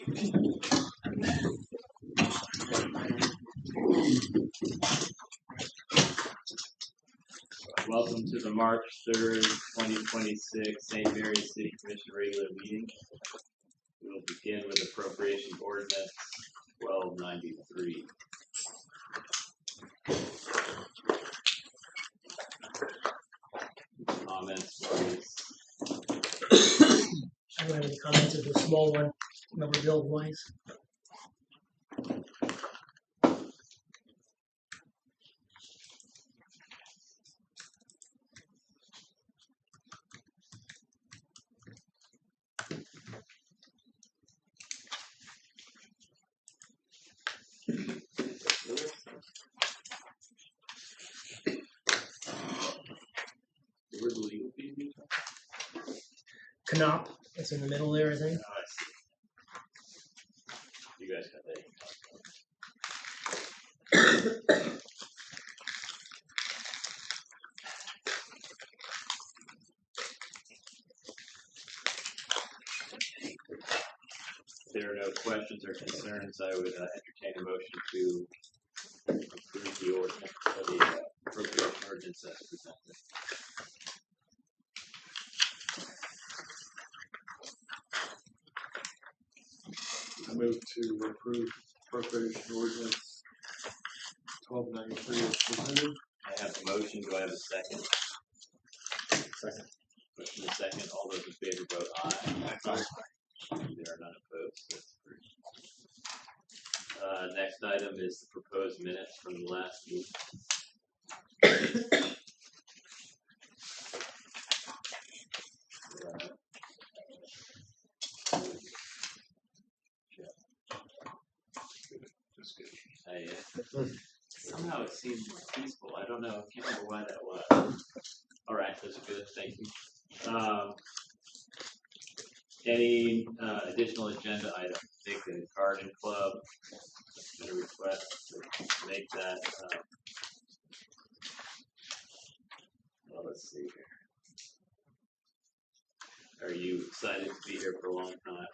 Welcome to the March 3rd, 2026 St. Mary's City Commission regular meeting. We will begin with appropriation ordinance 1293. Comments, please. I don't have any comments of the small one, number build wise. Where the legal fees be? Canop, it's in the middle there, I think. Oh, I see. You guys got that? If there are no questions or concerns, I would entertain a motion to approve the ordinance, the appropriation ordinance as presented. I move to approve appropriation ordinance 1293 as presented. I have a motion. Do I have a second? Second. Motion and second. All those in favor vote aye. Aye. There are none opposed. That's approved. Next item is the proposed minutes from the last meeting. Somehow it seemed more peaceful. I don't know. I can't remember why that was. All right, those are good. Thank you. Any additional agenda items? Take the garden club. Been a request to make that. Well, let's see here. Are you excited to be here for a long time?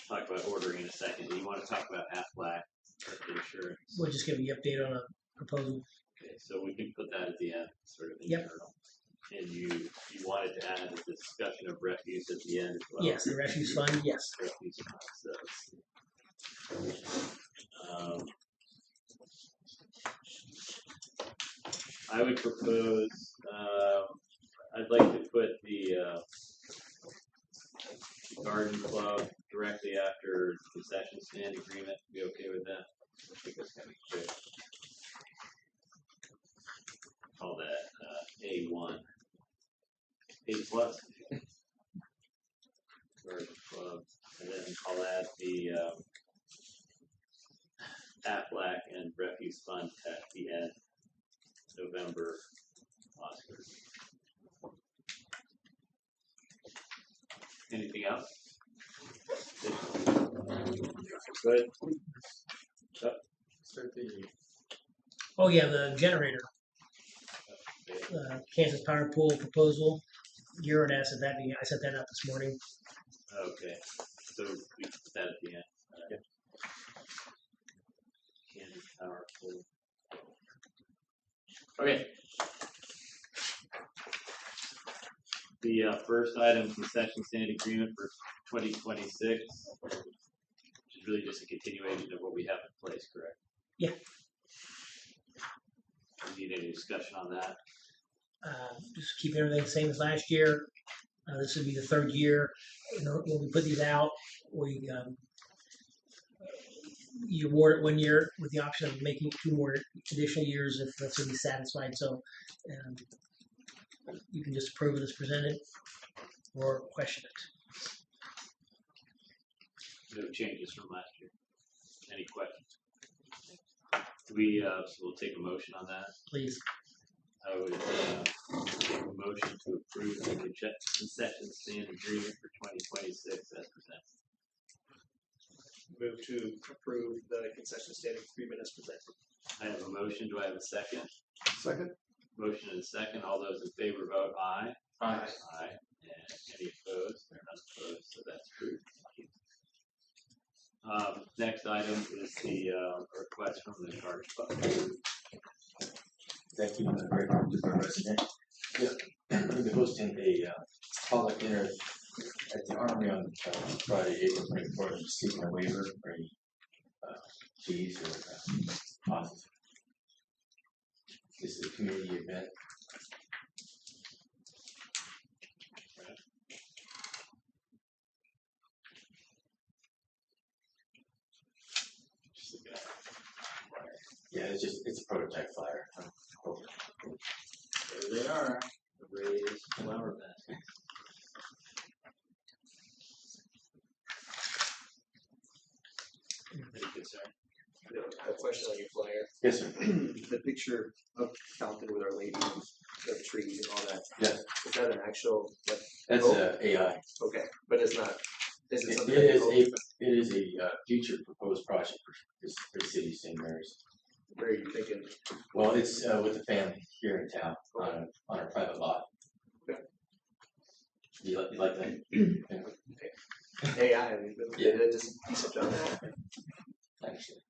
Talk about ordering in a second. Do you want to talk about Aflac insurance? We'll just give you an update on a proposal. Okay, so we can put that at the end, sort of Yep. internal. And you wanted to add a discussion of refuse at the end as well. Yes, the refuse fund, yes. Refuse fund. So let's see. I would propose. I'd like to put the garden club directly after the concession stand agreement. Be okay with that? I think that's gonna be quick. Call that A1. A plus. Garden club, and then call that the Aflac and refuse fund at the end. November Oscars. Anything else? Good. Oh yeah, the generator. Kansas Power Pool proposal. Euronet asked that meeting. I sent that out this morning. Okay. So we put that at the end. Kansas Power Pool. Okay. The first item, concession stand agreement for 2026, which is really just a continuation of what we have in place, correct? Yeah. Do you need any discussion on that? Just keep everything the same as last year. This would be the third year. You know, when we put these out, we you award it 1 year with the option of making 2 more additional years if that's to be satisfied. So you can just approve it as presented or question it. No changes from last year. Any questions? Do we, so we'll take a motion on that. Please. I would take a motion to approve the concession stand agreement for 2026 as presented. Move to approve the concession stand agreement as presented. I have a motion. Do I have a second? Second. Motion and a second. All those in favor vote aye. Aye. Aye. And any opposed? There Next item is the request from the Garbage Bucket. Thank you, very much, President. We'll be hosting a public dinner at the Armory on Friday, April 24th, seeking a waiver for any fees or costs. This is a community event. Yeah, it's a prototype flyer. There they are, the raised flower basket. Any concern? A question on your flyer. Yes, sir. The picture of Fountain with Our Lady, the trees and all that. Yes, Is that an actual, like, that's AI. okay, but it's not, is it It something? is a future proposed project for the city of St. Mary's. Where are you thinking? Well, it's with the family here in town on our private lot. Okay. You like that? AI, I mean, Yeah. they did just a decent job. Actually,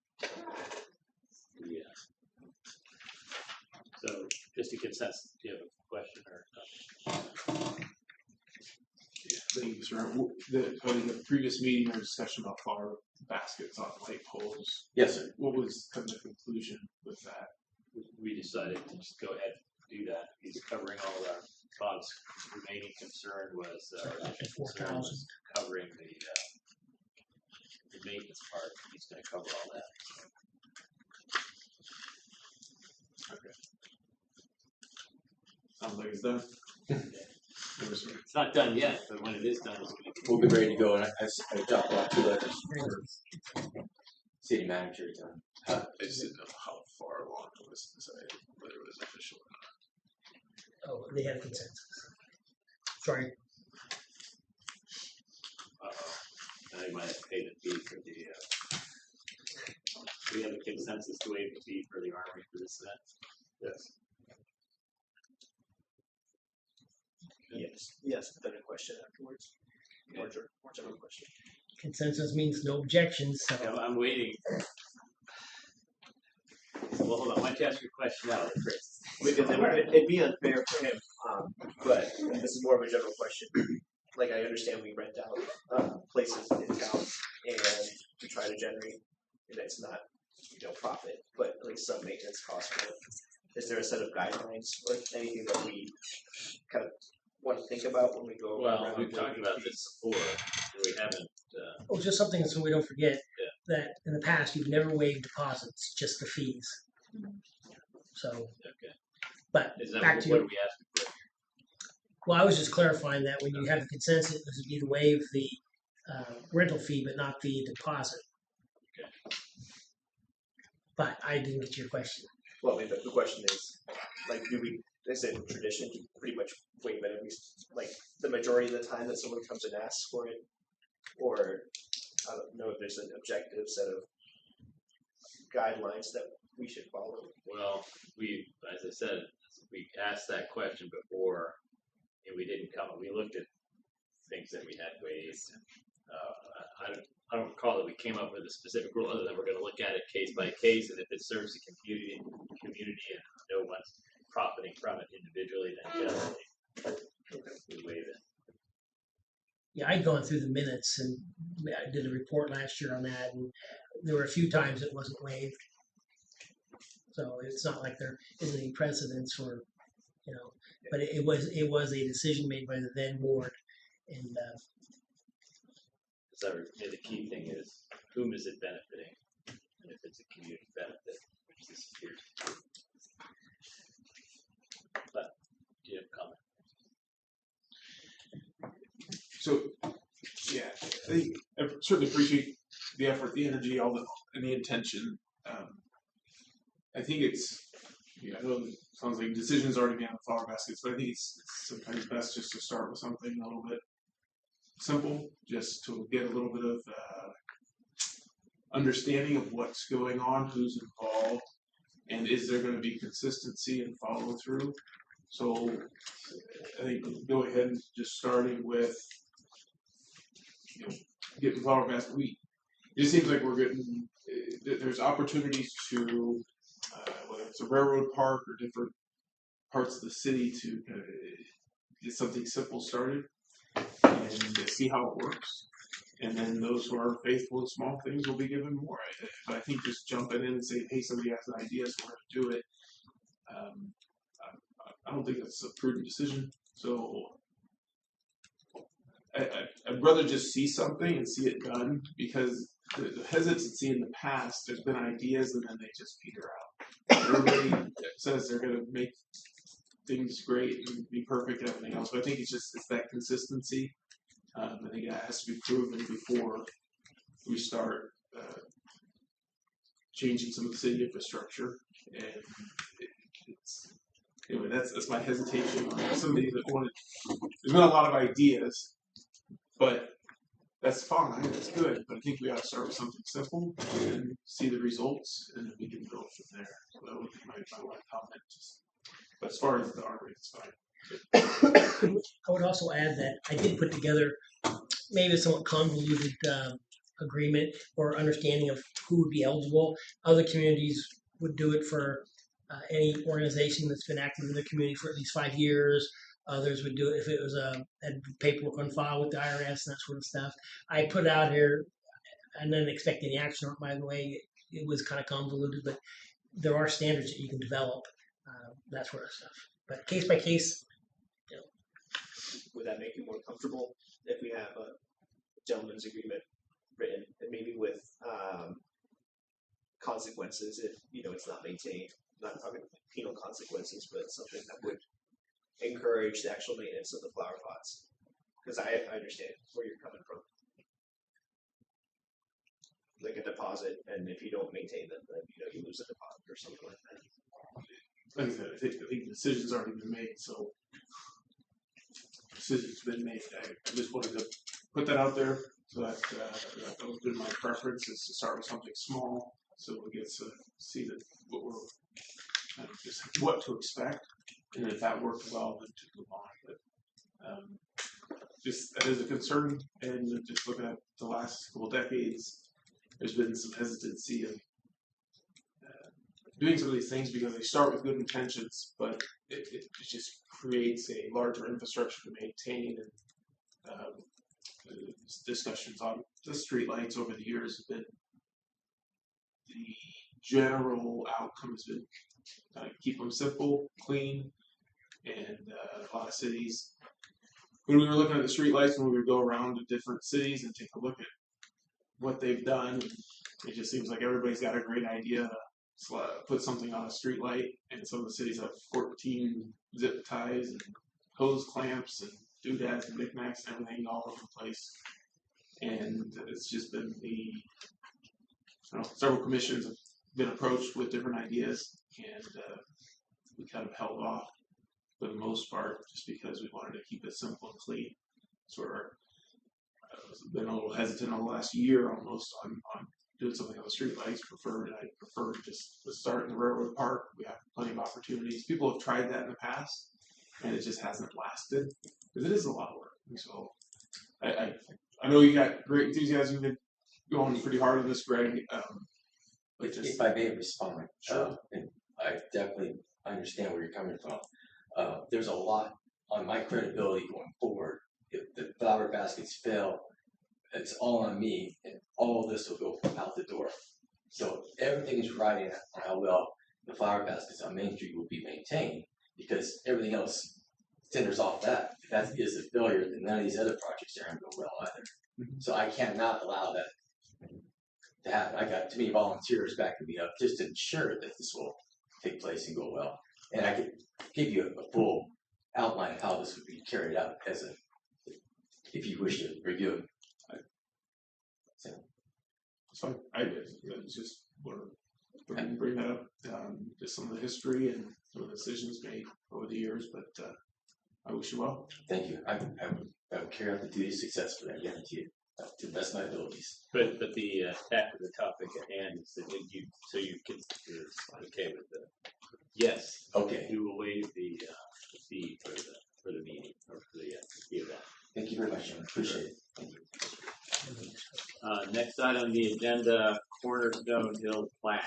Yeah. So, just a consensus, do you have a question or something? Thank you, sir. In the previous meeting, there was discussion about flower baskets on light poles. yes, sir. What was kind of the conclusion with that? We decided to just go ahead and do that. He's covering all that. Bob's remaining concern was, initial concern was covering the maintenance part. He's gonna cover all that. Sounds like it's done. It's not done yet, but when it is done, it's gonna be. We'll be ready to go, and I dropped off 2 letters for city manager to. I just didn't know how far along it was to say whether it was official or Oh, they have consensus. Sorry. And they might have paid the fee for the, we have a consensus to waive the fee for the Armory for this event. Yes. Yes, but then a question afterwards. More general question. Consensus means no objections, so. Yeah, I'm waiting. Well, hold on, why don't you ask your question now, Chris? Because it'd be unfair for him, but this is more of a general question. Like, I understand we rent out places in town and we try to generate, and it's not, profit, but at least some maintenance costs for it. Is there a set of guidelines or anything that we kind of want to think about when we go? Well, around we've talked waiving about fees? this before, and we haven't, Oh, just something so we don't forget that in the past, you've never waived deposits, just the fees. So, okay. but Is that back what to are you. we asking for? Well, I was just clarifying that when you have the consensus, this would be to waive the rental fee, but not the deposit. Okay. But I didn't get your question. Well, I mean, the question is, like, do we, is it tradition to pretty much waive it at least, like, the majority of the time that someone comes and asks for it? Or, I don't know if there's an objective set of guidelines that we should follow. Well, we, as I said, we asked that question before, and we didn't come, we looked at things that we had waived. I don't recall that we came up with a specific rule, other than we're gonna look at it case by case, and if it serves the community and no one's profiting from it individually, then generally, we waive it. Yeah, I'd gone through the minutes and I did a report last year on that, and there were a few times it wasn't waived. So it's not like there isn't any precedence for, but it was a decision made by the then board, and So the key thing is, whom is it benefiting? And if it's a community benefit, which this appears to be. But, do you have a comment? So, yeah, I certainly appreciate the effort, the energy, and the intention. I think it's, I know it sounds like decisions already made on the flower baskets, but I think it's sometimes best just to start with something a little bit simple, just to get a little bit of understanding of what's going on, who's involved, and is there going to be consistency and follow through. So I think go ahead and just starting with getting flower basket. it just seems like we're getting, there's opportunities to, whether it's a railroad park or different parts of the city to get something simple started and see how it works. And then those who are faithful in small things will be given more. But I think just jumping in and saying, hey, somebody has an idea, so we're going to do it. I don't think that's a prudent decision. So I'd rather just see something and see it done, because the hesitancy in the past, there's been ideas and then they just peter out. Everybody says they're going to make things great and be perfect and everything else, but I think it's that consistency. I think that has to be proven before we start changing some of the city infrastructure. And anyway, that's my hesitation on somebody that wanted. There's been a lot of ideas, but that's fine, that's good. But I think we ought to start with something simple and see the results, and then we can go from there. So that would be my one comment. But as far as the armory, it's fine. I would also add that I did put together maybe a somewhat convoluted agreement or understanding of who would be eligible. Other communities would do it for any organization that's been active in the community for at least 5 years. Others would do it if it was had paperwork on file with the IRS and that sort of stuff. I put it out here and didn't expect any action on it, by the way. It was kind of convoluted, but there are standards that you can develop, that sort of stuff. But case by case, Would that make you more comfortable if we have a gentleman's agreement written, and maybe with consequences if it's not maintained? I'm not talking penal consequences, but something that would encourage the actual maintenance of the flower pots. Because I understand where you're coming from. Like a deposit, and if you don't maintain them, then you lose a deposit or something like that. Like I said, I think the decision's already been made, so decision's been made. I just wanted to put that out there, so that was been my preference, is to start with something small, so we get to see what we're just what to expect, and if that worked well, then to move on. But just that is a concern, and just looking at the last couple decades, there's been some hesitancy of doing some of these things because they start with good intentions, but it just creates a larger infrastructure to maintain. And discussions on the streetlights over the years have been, the general outcome has been keep them simple, clean, and a lot of cities. When we were looking at the streetlights, when we would go around to different cities and take a look at what they've done, it just seems like everybody's got a great idea. Put something on a street light, and some of the cities have 14 zip ties and hose clamps and doodads and knickknacks and everything all over the place. And it's just been several commissions have been approached with different ideas, and we kind of held off for the most part just because we wanted to keep it simple and clean. So I've been a little hesitant over the last year almost on doing something on the streetlights. I prefer just to start in the railroad park. We have plenty of opportunities. People have tried that in the past, and it just hasn't lasted because it is a lot of work. And so I know you got great enthusiasm. You've been going pretty hard on this, Greg. If I may respond, Sure. And I definitely understand where you're coming from. There's a lot on my credibility going forward. If the flower baskets fail, it's all on me, and all of this will go out the door. So everything is riding on how well the flower baskets on Main Street will be maintained, because everything else centers off that. If that is a failure, then none of these other projects are going to go well either. Mm-hmm. So I cannot allow that to happen. I got too many volunteers backing me up just to ensure that this will take place and go well. And I could give you a full outline of how this would be carried out if you wish to review it. So I just want to bring that up, just some of the history and some of the decisions made over the years. But I wish you well. Thank you. I would carry out the duty successfully. I guarantee you, to the best of my abilities. But the back of the topic at hand is that you're okay with the yes. Okay. You will waive the fee for the meeting or for the event. Thank you very much, Jim. Appreciate it. Thank you. Next item on the agenda, Cornerstone Hill plat.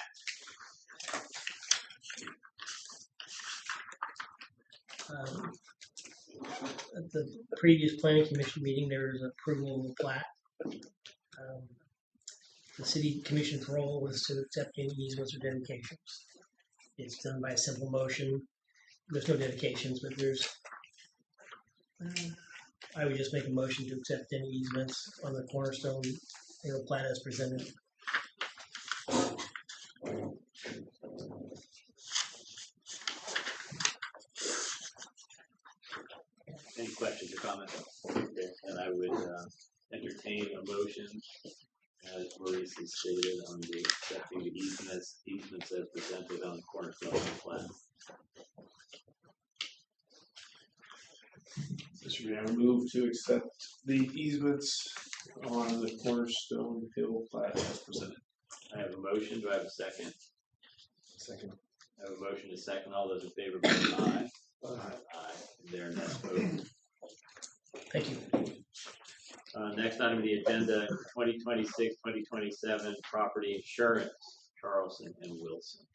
At the previous planning commission meeting, there was approval of the plat. The city commission's role was to accept any easements or dedications. It's done by a simple motion. There's no dedications, but there's, I would just make a motion to accept any easements on the Cornerstone Hill plat as presented. Any questions or comments? Okay, and I would entertain a motion, as Maurice has stated, on the accepting the easements as presented on Cornerstone Hill plat. Mr. Mayor, I move to accept the easements on the Cornerstone Hill plat as presented. I have a motion. Do I have a second? Second. I have a motion to second. All those in favor, vote aye. Aye. There, and that's voted. Thank you. Next item on the agenda, 2026-2027 property insurance, Charleston and Wilson.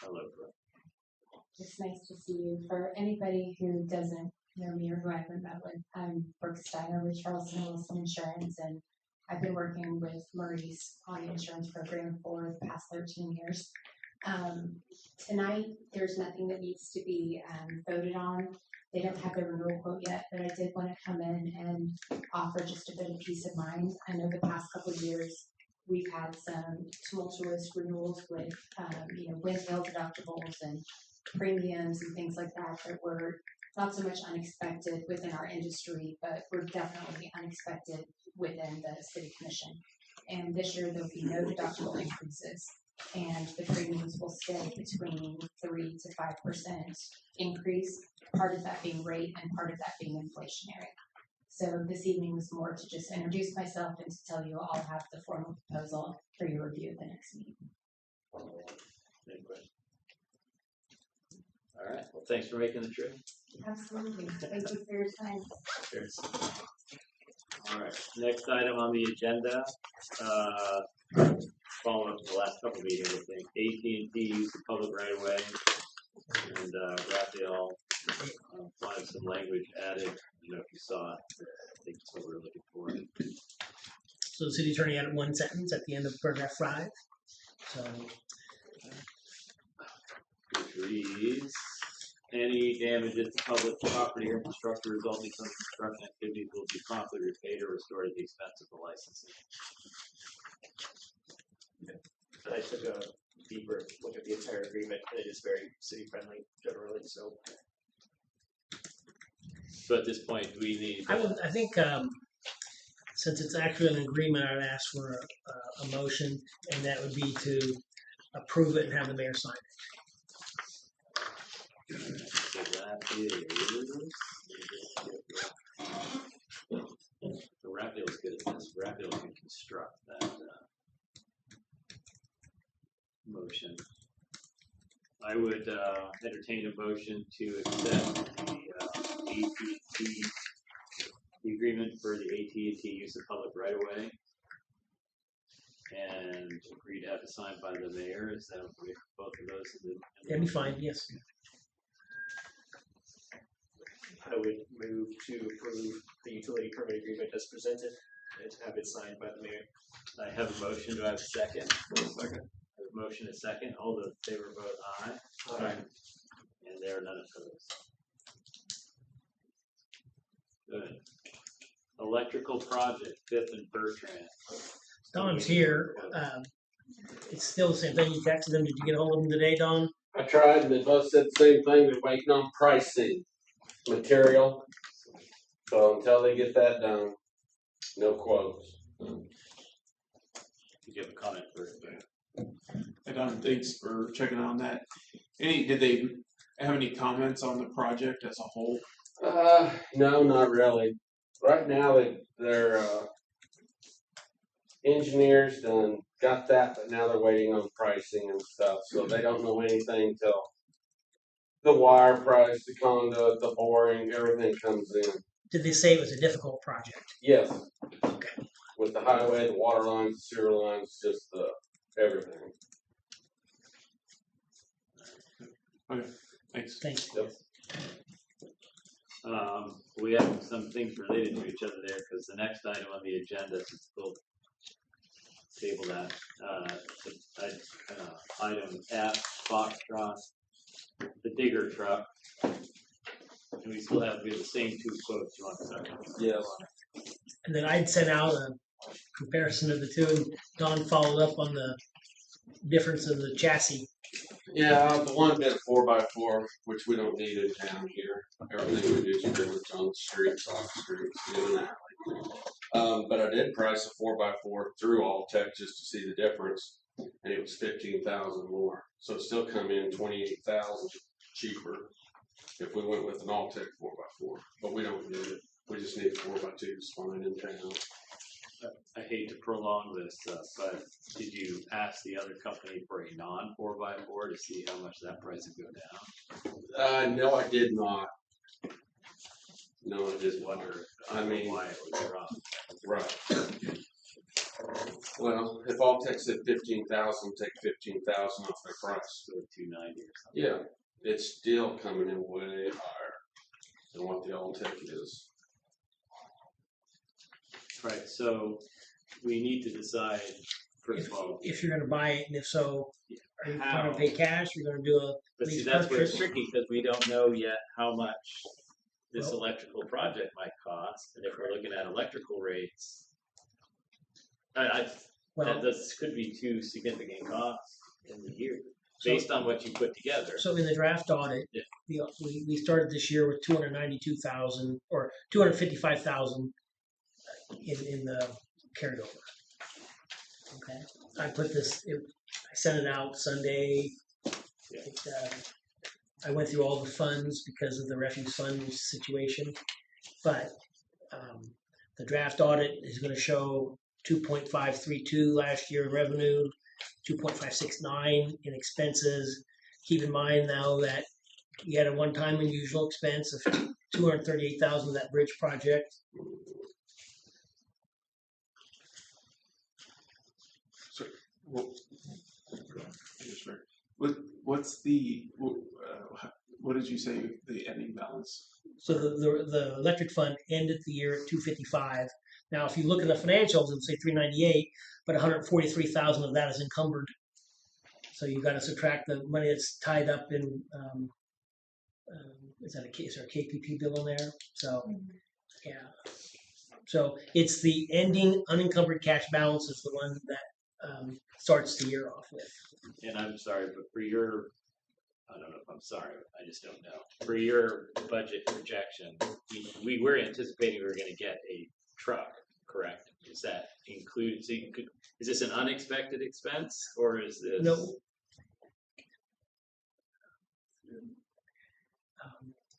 Hello, Brooke. It's nice to see you. For anybody who doesn't know me or who I haven't met with, I'm Brooke Steiner with Charleston Wilson Insurance, and I've been working with Maurice on the insurance program for the past 13 years. Tonight, there's nothing that needs to be voted on. They don't have the renewal quote yet, but I did want to come in and offer just a bit of peace of mind. I know the past couple of years, we've had some tumultuous renewals with, windmill deductibles and premiums and things like that were not so much unexpected within our industry, but were definitely unexpected within the city commission. And this year there'll be no deductible increases, and the premiums will stay between 3 to 5% increase, part of that being rate and part of that being inflationary. So this evening was more to just introduce myself and to tell you I'll have the formal proposal for your review at the next meeting. Any questions? All right. Well, thanks for making the trip. Absolutely. Thank you for your time. Cheers. All right. Next item on the agenda, following up the last couple of meetings, I think AT&T used the public right of way, and Raphael wanted some language added. You know, if you saw it, I think that's what we were looking for. So the city attorney added one sentence at the end of paragraph 5. So Which reads, any damages to public property or infrastructure resulting from construction activities will be promptly repaid or restored at the expense of the licensee. And I took a deeper look at the entire agreement, and it is very city friendly generally, so. So at this point, we need. I think since it's actually an agreement, I'd ask for a motion, and that would be to approve it and have the mayor sign it. So that is. So Raphael's good at this. Raphael can construct that motion. I would entertain a motion to accept the AT&T, the agreement for the AT&T use of public right of way, and agree to have it signed by the mayor. Is that okay? Both of those? That'd be fine. Yes. I would move to approve the utility permit agreement as presented and have it signed by the mayor. I have a motion. Do I have a second? Second. I have a motion and a second. All those in favor vote aye. Aye. And there are none opposed. Good. Electrical project, Fifth and Bertrand. Don's here. It's still the same thing. You texted them. Did you get a hold of them today, Don? I tried, and they both said the same thing. They're waiting on pricing material. So until they get that done, no quotes. Did you have a comment first? And Don, thanks for checking on that. Did they have any comments on the project as a whole? No, not really. Right now, their engineers done got that, but now they're waiting on pricing and stuff. So they don't know anything till The wire price, the conduit, the boring, everything comes in. Did they say it was a difficult project? Yes. With the highway, the water lines, the sewer lines, just the everything. Thanks. Thanks. We have some things related to each other there, because the next item on the agenda is we'll table that, item F, Foxtrot, the digger truck. And we have the same two quotes you want to start. Yes. And then I'd sent out a comparison of the two, and Don followed up on the difference in the chassis. Yeah, the one did 4x4, which we don't need in town here. Everything we do is pretty much on the streets, off the streets, in and out. But I did price a 4x4 through Alltech just to see the difference, and it was 15,000 more. So it still come in 28,000 cheaper if we went with an Alltech 4x4. But we don't need it. We just need a 4x2 spine in town. I hate to prolong this, but did you ask the other company for a non 4x4 to see how much that price would go down? No, I did not. No, I Just did wonder wonder. I mean, why it would drop. right. Well, if Alltech said 15,000, take 15,000 off their price. Go to 290 or something. Yeah, it's still coming in way higher than what the Alltech is. Right, so we need to decide, first of all, If you're gonna buy it, and if so, are you how. gonna pay cash, you're gonna do a But see, lease that's where it's purchase? tricky, because we don't know yet how much this Well- electrical project might cost, and if we're looking at electrical rates. Well, This could be two significant costs in the year, based on what you put together. so in the draft audit, Yeah. we started this year with 292,000 or 255,000 in the carryover. Okay, I put this. I sent it out Sunday. Yeah. I went through all the funds because of the refuse fund situation, but the draft audit is going to show 2.532 last year in revenue, 2.569 in expenses. Keep in mind now that we had a one-time unusual expense of 238,000 of that bridge project. What's the what did you say the ending balance? So the electric fund ended the year at 255. Now, if you look at the financials, it'll say 398, but 143,000 of that is encumbered. So you've got to subtract the money that's tied up in. Is that a case or a KPP bill in there? So, yeah. So it's the ending unencumbered cash balance is the one that starts the year off with. And I'm sorry, but for your, I don't know if I'm sorry, I just don't know. For your budget projection, we were anticipating we were gonna get a truck, correct? Is that included, so is this an unexpected expense, or is this? No.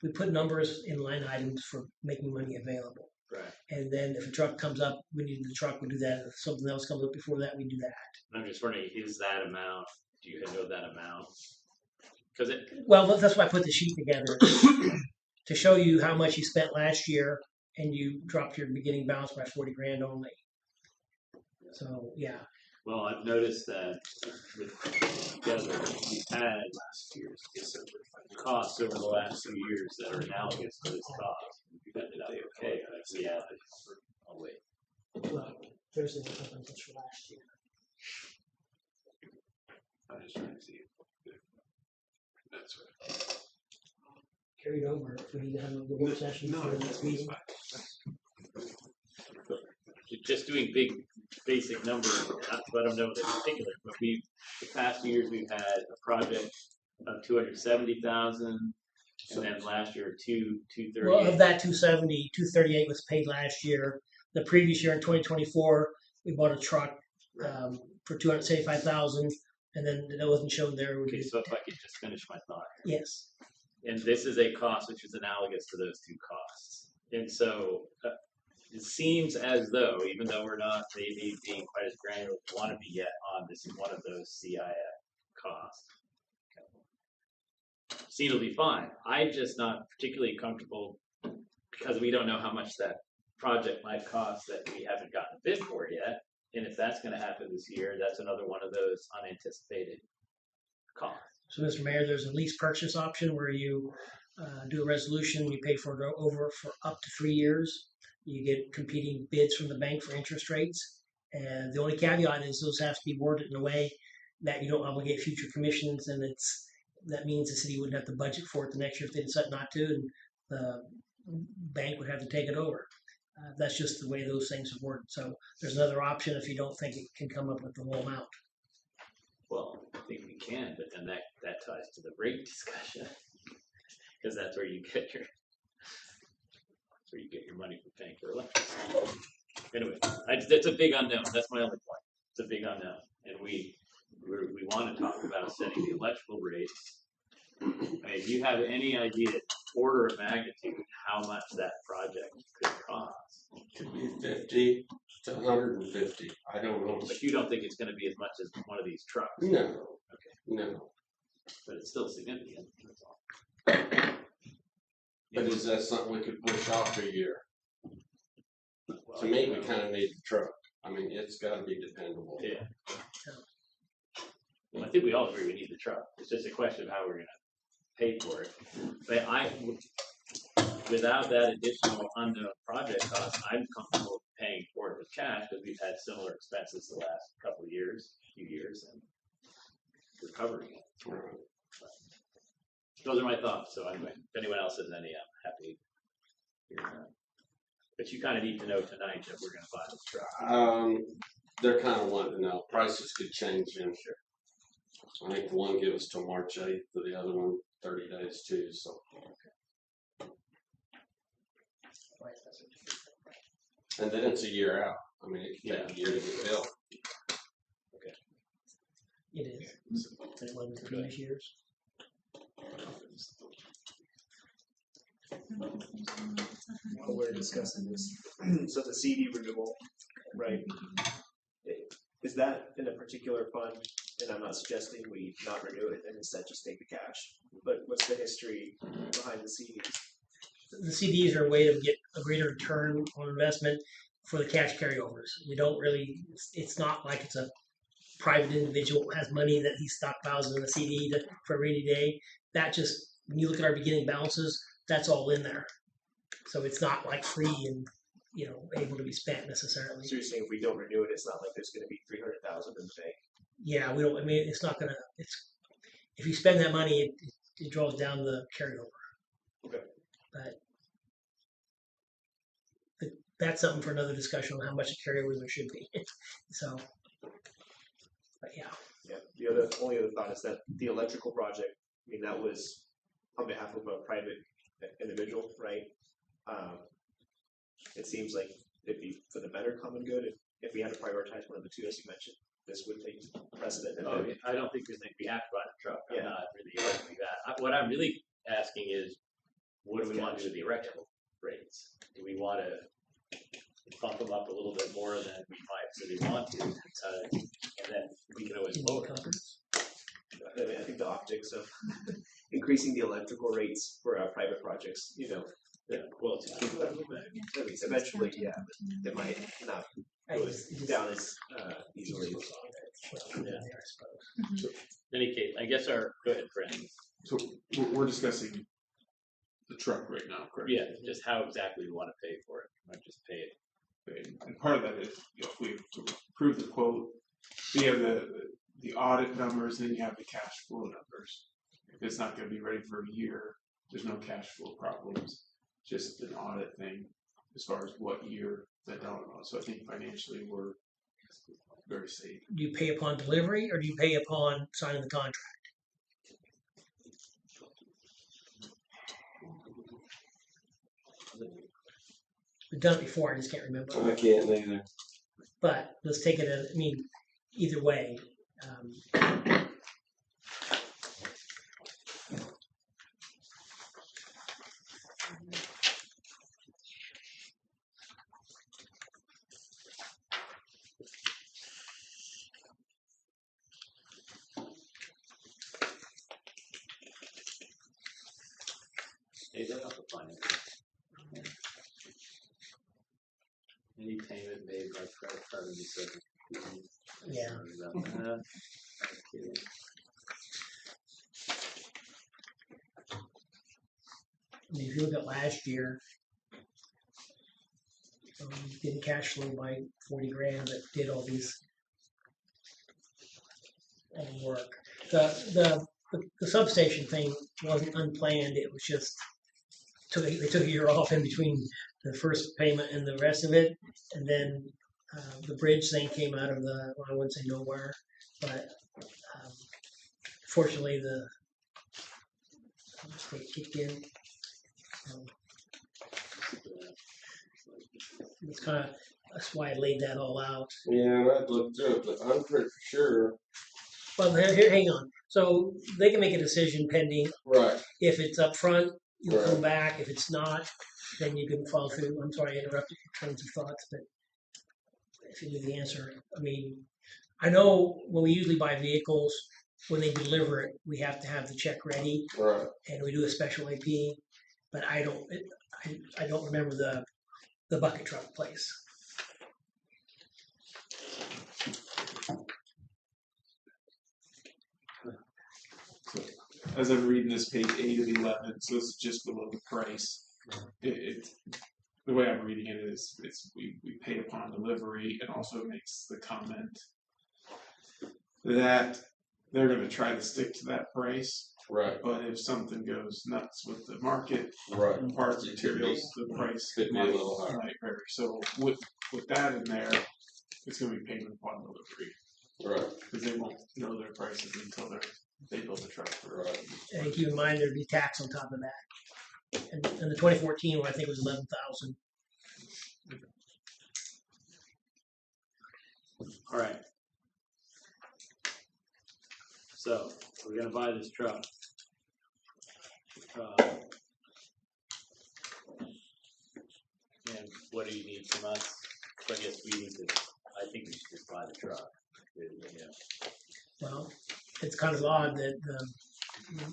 We put numbers in line items for making money available. Right, And then if a truck comes up, we need the truck, we do that. If something else comes up before that, we do that. I'm just wondering, is that amount, do you know that amount? Cause it, Well, that's why I put the sheet together to show you how much you spent last year and you dropped your beginning balance by 40 grand only. So, yeah. well, I've noticed that with together, we've had costs over the last 2 years that are analogous to this cost. We've ended up okay, but yeah, I'll wait. Well, there's the difference for last year. I'm just trying to see. That's right. Carried over. We need to have the work session for the next meeting. Just doing big, basic numbers, so I don't know the particular, but the past 2 years, we've had a project of 270,000, and then last year, 238. Well, of that 270, 238 was paid last year. The previous year in 2024, we bought a truck for 275,000, and then that wasn't shown there. Okay, so if I could just finish my thought. Yes. And this is a cost which is analogous to those two costs. And so it seems as though, even though we're not maybe being quite as granular as we want to be yet on, this is one of those CIF costs. seed will be fine. I'm just not particularly comfortable because we don't know how much that project might cost that we haven't gotten a bid for yet. And if that's gonna happen this year, that's another one of those unanticipated costs. So, Mr. Mayor, there's a lease purchase option where you do a resolution, you pay for it over for up to 3 years. You get competing bids from the bank for interest rates. And the only caveat is those have to be worded in a way that you don't obligate future commissions, and that means the city wouldn't have to budget for it the next year if they decide not to, and the bank would have to take it over. That's just the way those things are worded. So there's another option if you don't think it can come up with the whole amount. Well, I think we can, but then that ties to the rate discussion. Cause that's where you get your money for paying for electricity. Anyway, that's a big unknown. That's my only point. It's a big unknown. And we want to talk about setting the electrical rates. I mean, do you have any idea, order of magnitude, how much that project could cost? Could be 50 to 150. I don't know. But you don't think it's gonna be as much as one of these trucks? No. No. But it's still significant, that's all. But is that something we could push off a year? Well, To me, we kind of need the truck. I mean, it's got to be dependable. Yeah. Well, I think we all agree we need the truck. It's just a question of how we're gonna pay for it. But without that additional unknown project cost, I'm comfortable paying for it with cash because we've had similar expenses the last few years, and we're covering it. Right. Those are my thoughts. So anyway, if anyone else has any, I'm happy to hear that. But you kind of need to know tonight that we're gonna buy this truck. They're kind of wanting to know. Prices could change in here. I think the one gives till March 8th, but the other one 30 days too. So, and then it's a year out. I mean, it can take a year to get built. It is. And it wasn't the previous years. While we're discussing this, so the CD renewal, right? Is that in a particular fund? And I'm not suggesting we not renew it and instead just take the cash. But what's the history behind the CDs? The CDs are a way to get a greater return on investment for the cash carryovers. You don't really, it's not like it's a private individual has money that he stockpiles in a CD for a rainy day. That just, when you look at our beginning balances, that's all in there. So it's not like free and, able to be spent necessarily. So you're saying if we don't renew it, it's not like there's gonna be 300,000 in the bank? Yeah, we don't, it's not gonna, if you spend that money, it draws down the carryover. Okay. But that's something for another discussion on how much a carryover there should be. So, but yeah. Yeah, the only other thought is that the electrical project, I mean, that was on behalf of a private individual, right? It seems like it'd be for the better common good if we had to prioritize one of the two, as you mentioned, this would take precedent. And then- I don't think we have to buy the truck. I'm Yeah. not really arguing that. What I'm really asking is, what do we want to do with the electrical rates? Do we want to bump them up a little bit more than we might really want to? And then we can always lower them. I mean, I think the optics of increasing the electrical rates for our private projects, Yeah, well, to keep that a little bit. I mean, eventually, yeah, but it might not go down as easily. Yeah. In any case, I guess go ahead, Brandon. So we're discussing the truck right now, correct? Yeah, just how exactly we want to pay for it. Not just pay it. And part of that is, if we approve the quote, we have the audit numbers, and then you have the cash flow numbers. If it's not gonna be ready for a year, there's no cash flow problems, just an audit thing as far as what year, I don't know. So I think financially we're very safe. Do you pay upon delivery or do you pay upon signing the contract? We've done it before, I just can't remember. I can't either. But let's take it as, either way. Hey, that off the finance. Any payment made by credit card will be subject to fees. Yeah. Sorry about that. Okay. I mean, if you look at last year, didn't cash flow by 40 grand, but did all these work. The substation thing wasn't unplanned. It was just they took a year off in between the first payment and the rest of it, and then the bridge thing came out of the, well, I wouldn't say nowhere, but fortunately the state kicked in. It's kind of, that's why I laid that all out. Yeah, and I'd look through it, but I'm pretty sure. Well, here, hang on. So they can make a decision pending. Right. If it's up front, you Right. come back. If it's not, then you can follow through. I'm sorry I interrupted your trains of thoughts, but if you knew the answer, I mean, I know when we usually buy vehicles, when they deliver it, we have to have the check ready, Right. and we do a special AP. But I don't remember the bucket truck place. As I'm reading this page 8 of 11, so this is just below the price. The way I'm reading it is, we pay upon delivery, and also makes the comment that they're going to try to stick to that price. Right. But if something goes nuts with the market, Right. parts, materials, the price Could be a little higher. might vary. So with that in there, it's going to be payment upon delivery. Right. Because they won't know their prices until they build the truck. Right. And keep in mind there'd be tax on top of that. And the 2014 one I think was 11,000. All right. So we're gonna buy this truck. And what do you need from us? So I guess we need to. I think we should just buy the truck. Yeah. Well, it's kind of odd that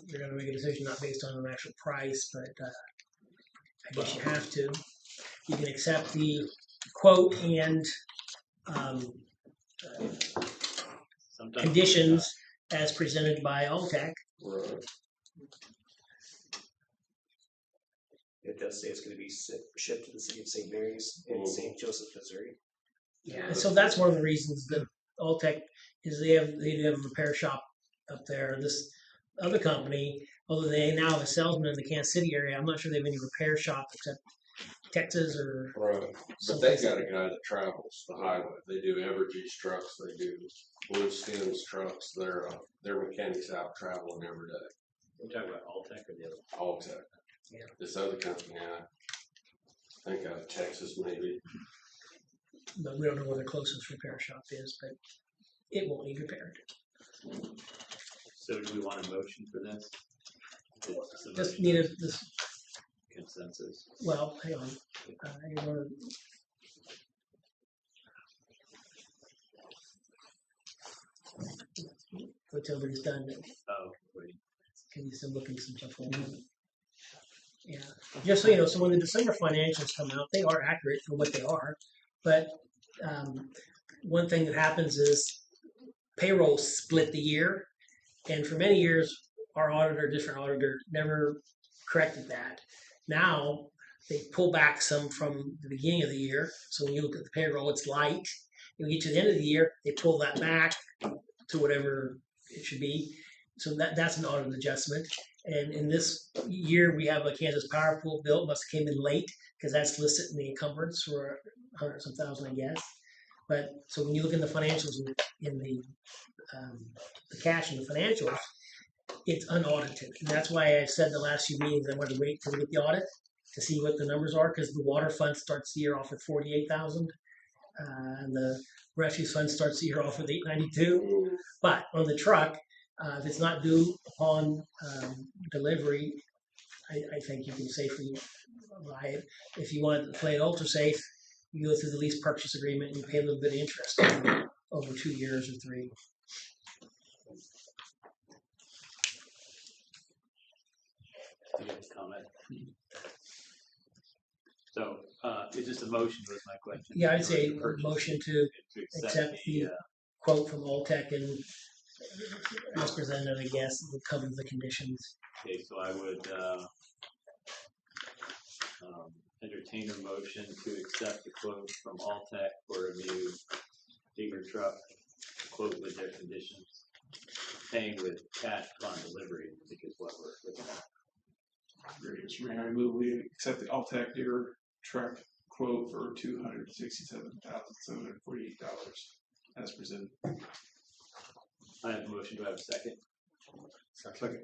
you're going to make a decision not based on an actual price, but I guess you have to. You can accept the quote and Sometimes conditions as presented by Alltech. Right. It does say it's going to be shipped to the city of St. Mary's in St. Joseph, Missouri. Yeah, and so that's one of the reasons that Alltech is they do have a repair shop up there. This other company, although they now have a salesman in the Kansas City area, I'm not sure they have any repair shop except Texas or. Right. But they got a guy that travels the highway. They do Evergy's trucks. They do Blue Skins trucks. Their mechanics out traveling every day. We're talking about Alltech or the other. Alltech. Yeah. This other company, I think out of Texas maybe. But we don't know where the closest repair shop is, but it won't need repaired. So do we want a motion for this? Just need this. Consensus. Well, hang on. You wanna- Wait till everybody's done. Oh, wait. Can you still look at some stuff over? Yeah. Just so you know, so when the December financials come out, they are accurate for what they are. But one thing that happens is payroll split the year, and for many years, our auditor, different auditor, never corrected that. Now they pull back some from the beginning of the year, so when you look at the payroll, it's light. When we get to the end of the year, they pull that back to whatever it should be. So that's an audit adjustment. And in this year, we have a Kansas Power Pool bill. It must have came in late because that's listed in the encumbrance for 100-some thousand, I guess. But so when you look in the financials in the cash in the financials, it's unaudited. And that's why I said the last few meetings I wanted to wait till we get the audit to see what the numbers are, because the water fund starts the year off with 48,000, and the refuse fund starts the year off with 892. But on the truck, if it's not due upon delivery, I think you can safely buy it. If you want to play it ultra safe, you go through the lease purchase agreement and you pay a little bit of interest over 2 years or 3. To get public comment. So, is this a motion was my question? Yeah, I'd say Or to purchase motion it, to accept accept the, the quote from Alltech and as presented, I guess, would cover the conditions. okay, so I would, entertain a motion to accept the quote from Alltech for a new digger truck, quote with their conditions, paying with cash upon delivery, I think is what we're looking at. Very Mr. Mayor, I move we accept the Altech digger truck quote for $267,748 as presented. I have a motion, do I have a second? Second.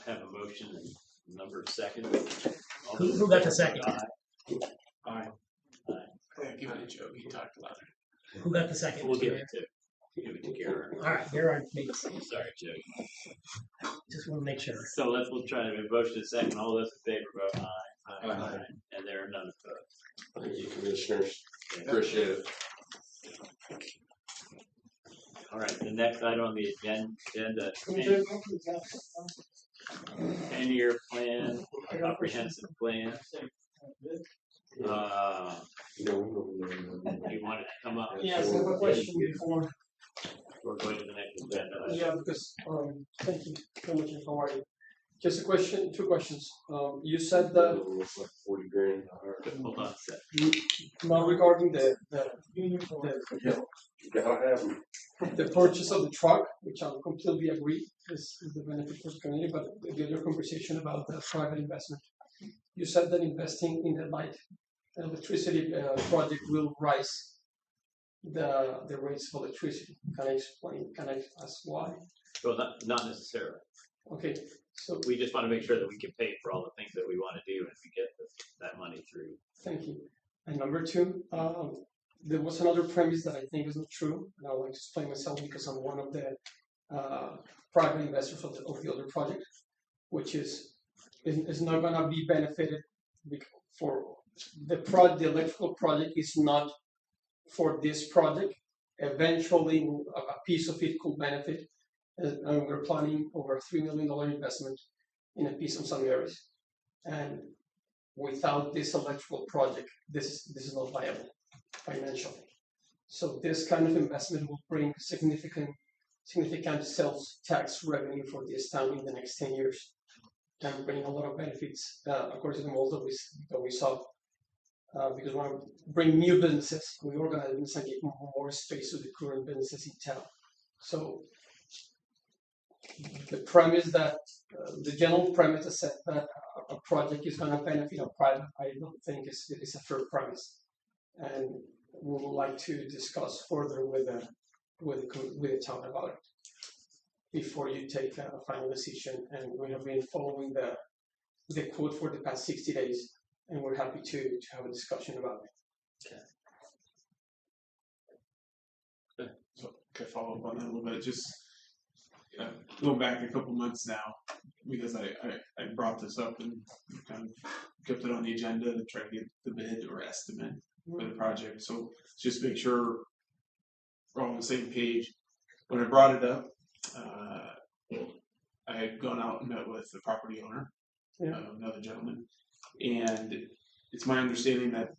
I have a motion and a number of seconds. All Who- those who in got the favor, second? aye. Aye. Aye. Yeah, give it to Joe, he talked about it. Who got the second? We'll give it to Karen. All right, here are makes. Sorry, Joe. Just want to make sure. So we'll try to motion a second. All those in favor vote aye. Aye. And there are none opposed. Thank you, commissioners. Appreciate it. All right, the next item on the agenda, 10-year plan, comprehensive plan. You wanted to come up? Yes, I have a question before. We're going to the next agenda. Yeah, because, thank you very much for forwarding. Just a question, two questions. You said that, It's like 40 grand. Hold on a sec. now regarding the Gotta have 'em. the purchase of the truck, which I completely agree is the benefit for the community, but the other conversation about the private investment. You said that investing in the light electricity project will rise the rates of electricity. Can I explain, can I ask why? Well, not necessarily. Okay, so We just want to make sure that we can pay for all the things that we want to do and we get that money through. thank you. And number two, there was another premise that I think is not true, and I'll explain myself because I'm one of the private investors of the other project, which is not gonna be benefited for the electrical project is not for this project. Eventually, a piece of it could benefit, and we're planning over $3 million investment in a piece of San Mary's. And without this electrical project, this is not viable financially. So this kind of investment will bring significant sales tax revenue for this town in the next 10 years, and bring a lot of benefits according to the model that we saw. Because we want to bring new businesses, we organize business and give more space to the current businesses in town. So the premise that the general premise that said that a project is going to benefit a private, I don't think is a fair premise, and we would like to discuss further with the town about it before you take a final decision. And we have been following the quote for the past 60 days, and we're happy to have a discussion about it. So, can I follow up on that a little bit? Just going back a couple months now, because I brought this up and kind of kept it on the agenda to try to get the bid or estimate for the project. So just make sure we're all on the same page. When I brought it up, I had gone out and met with the property owner, Yeah. another gentleman, and it's my understanding that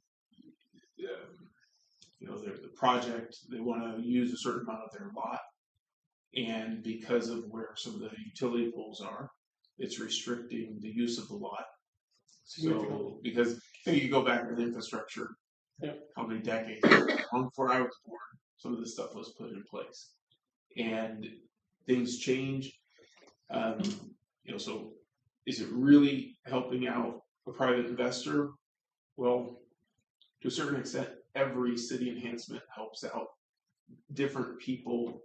the project, they want to use a certain amount of their lot, and because of where some of the utility poles are, it's restricting the use of the lot. So, because you go back to the infrastructure, Yeah. how many decades, long before I was born, some of this stuff was put in place, and things change. So is it really helping out a private investor? Well, to a certain extent, every city enhancement helps out different people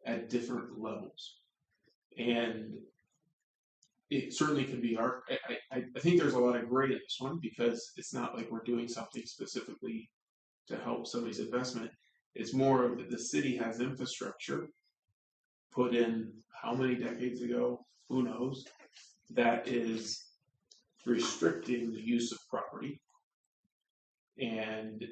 at different levels. And it certainly can be I think there's a lot of gray in this one, because it's not like we're doing something specifically to help somebody's investment. It's more of that the city has infrastructure put in how many decades ago, who knows, that is restricting the use of property. And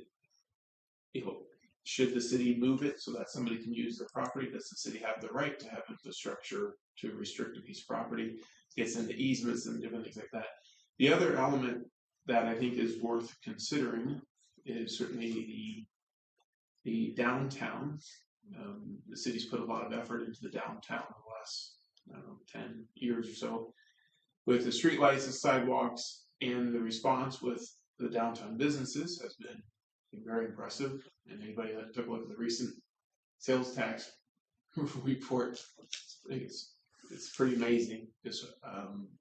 should the city move it so that somebody can use the property? Does the city have the right to have infrastructure to restrict a piece of property? gets into easements and different things like that. The other element that I think is worth considering is certainly the downtown. The city's put a lot of effort into the downtown in the last, I don't know, 10 years or so, with the streetlights, the sidewalks, and the response with the downtown businesses has been very impressive. And anybody that took a look at the recent sales tax report, I think it's pretty amazing just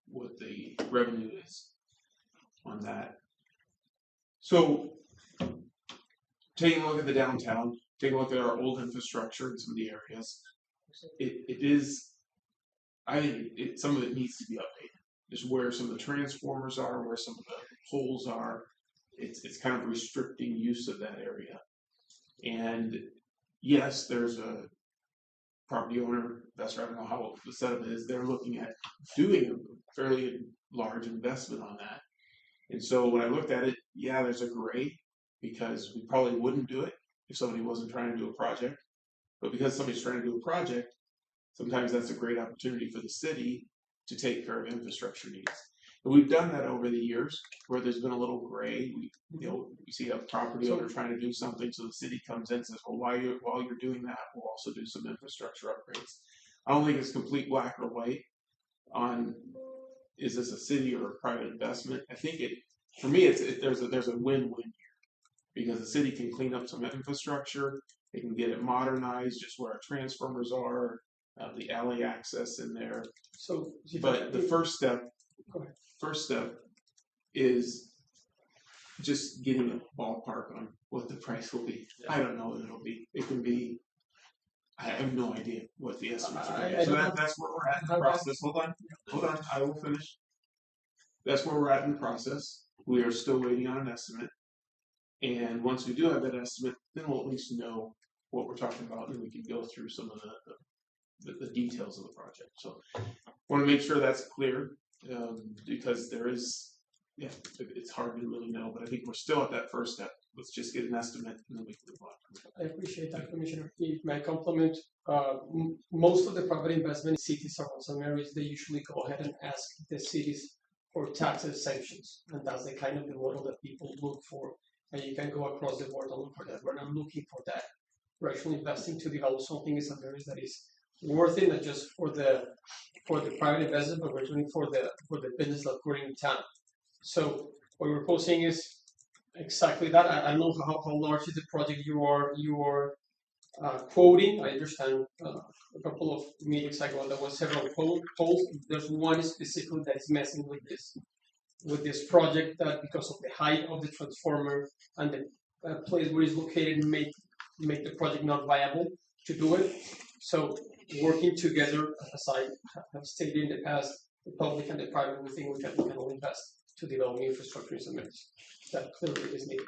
what the revenue is on that. So taking a look at the downtown, taking a look at our old infrastructure in some of the areas, it is, I think some of it needs to be updated. Just where some of the transformers are, where some of the poles are, it's kind of restricting use of that area. And yes, there's a property owner, investor, I don't know how the setup is, they're looking at doing a fairly large investment on that. And so when I looked at it, yeah, there's a gray, because we probably wouldn't do it if somebody wasn't trying to do a project. But because somebody's trying to do a project, sometimes that's a great opportunity for the city to take care of infrastructure needs. And we've done that over the years, where there's been a little gray. We see a property owner trying to do something, so the city comes in and says, well, while you're doing that, we'll also do some infrastructure upgrades. I don't think it's complete black or white on, is this a city or a private investment? I think for me, there's a win-win here, because the city can clean up some infrastructure, they can get it modernized, just where our transformers are, the alley access in there. So, But the first step is just getting a ballpark on what the price will be. I don't know what it'll be. It can be, I have no idea what the estimates are. So that's where we're at in the process. Hold on, I will finish. That's where we're at in the process. We are still waiting on an estimate. And once we do have that estimate, then we'll at least know what we're talking about, and we can go through some of the details of the project. So I want to make sure that's clear, because there is, it's hard to really know, but I think we're still at that first step. Let's just get an estimate and then we can move on. I appreciate that, Commissioner. If my compliment, most of the private investment in cities around some areas, they usually go ahead and ask the cities for tax exemptions. And that's the kind of the model that people look for. And you can go across the board and look for that. We're not looking for that. We're actually investing to develop something in some areas that is worth it, not just for the private investment, but we're doing it for the business that we're in town. So what we're proposing is exactly that. I don't know how large is the project you are quoting. I understand a couple of meetings ago there was several polls. There's one specifically that is messing with this project, that because of the height of the transformer and the place where it's located make the project not viable to do it. So working together, as I have stated in the past, the public and the private, we think we can all invest to develop new infrastructure in some areas. That clearly is needed.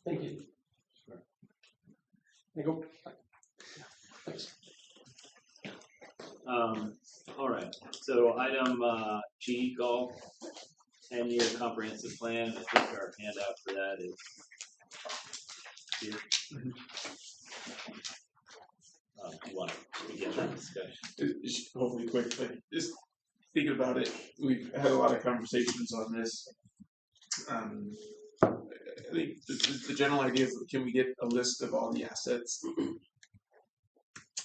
Thank you. I go. Thanks. All right, so item G, golf, 10-year comprehensive plan. I think our handout for that is here. You want to begin that discussion? Hopefully quick, but just thinking about it, we've had a lot of conversations on this. I think the general idea is, can we get a list of all the assets?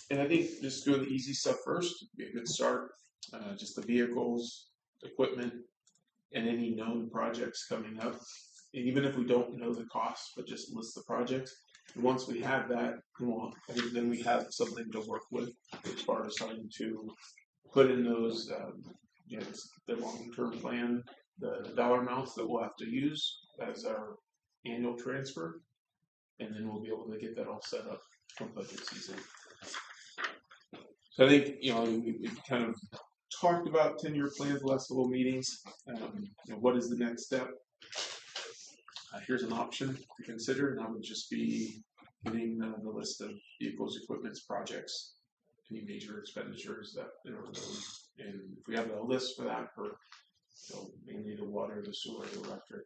And I think just doing the easy stuff first would be a good start. Just the vehicles, equipment, and any known projects coming up. And even if we don't know the cost, but just list the projects. And once we have that, I think then we have something to work with as far as starting to put in those, the long-term plan, the dollar amounts that we'll have to use as our annual transfer, and then we'll be able to get that all set up for budget season. So I think we've kind of talked about 10-year plans the last couple of meetings. What is the next step? Here's an option to consider, and that would just be getting the list of vehicles, equipments, projects, any major expenditures that and if we have a list for that for mainly the water, the sewer, the electric,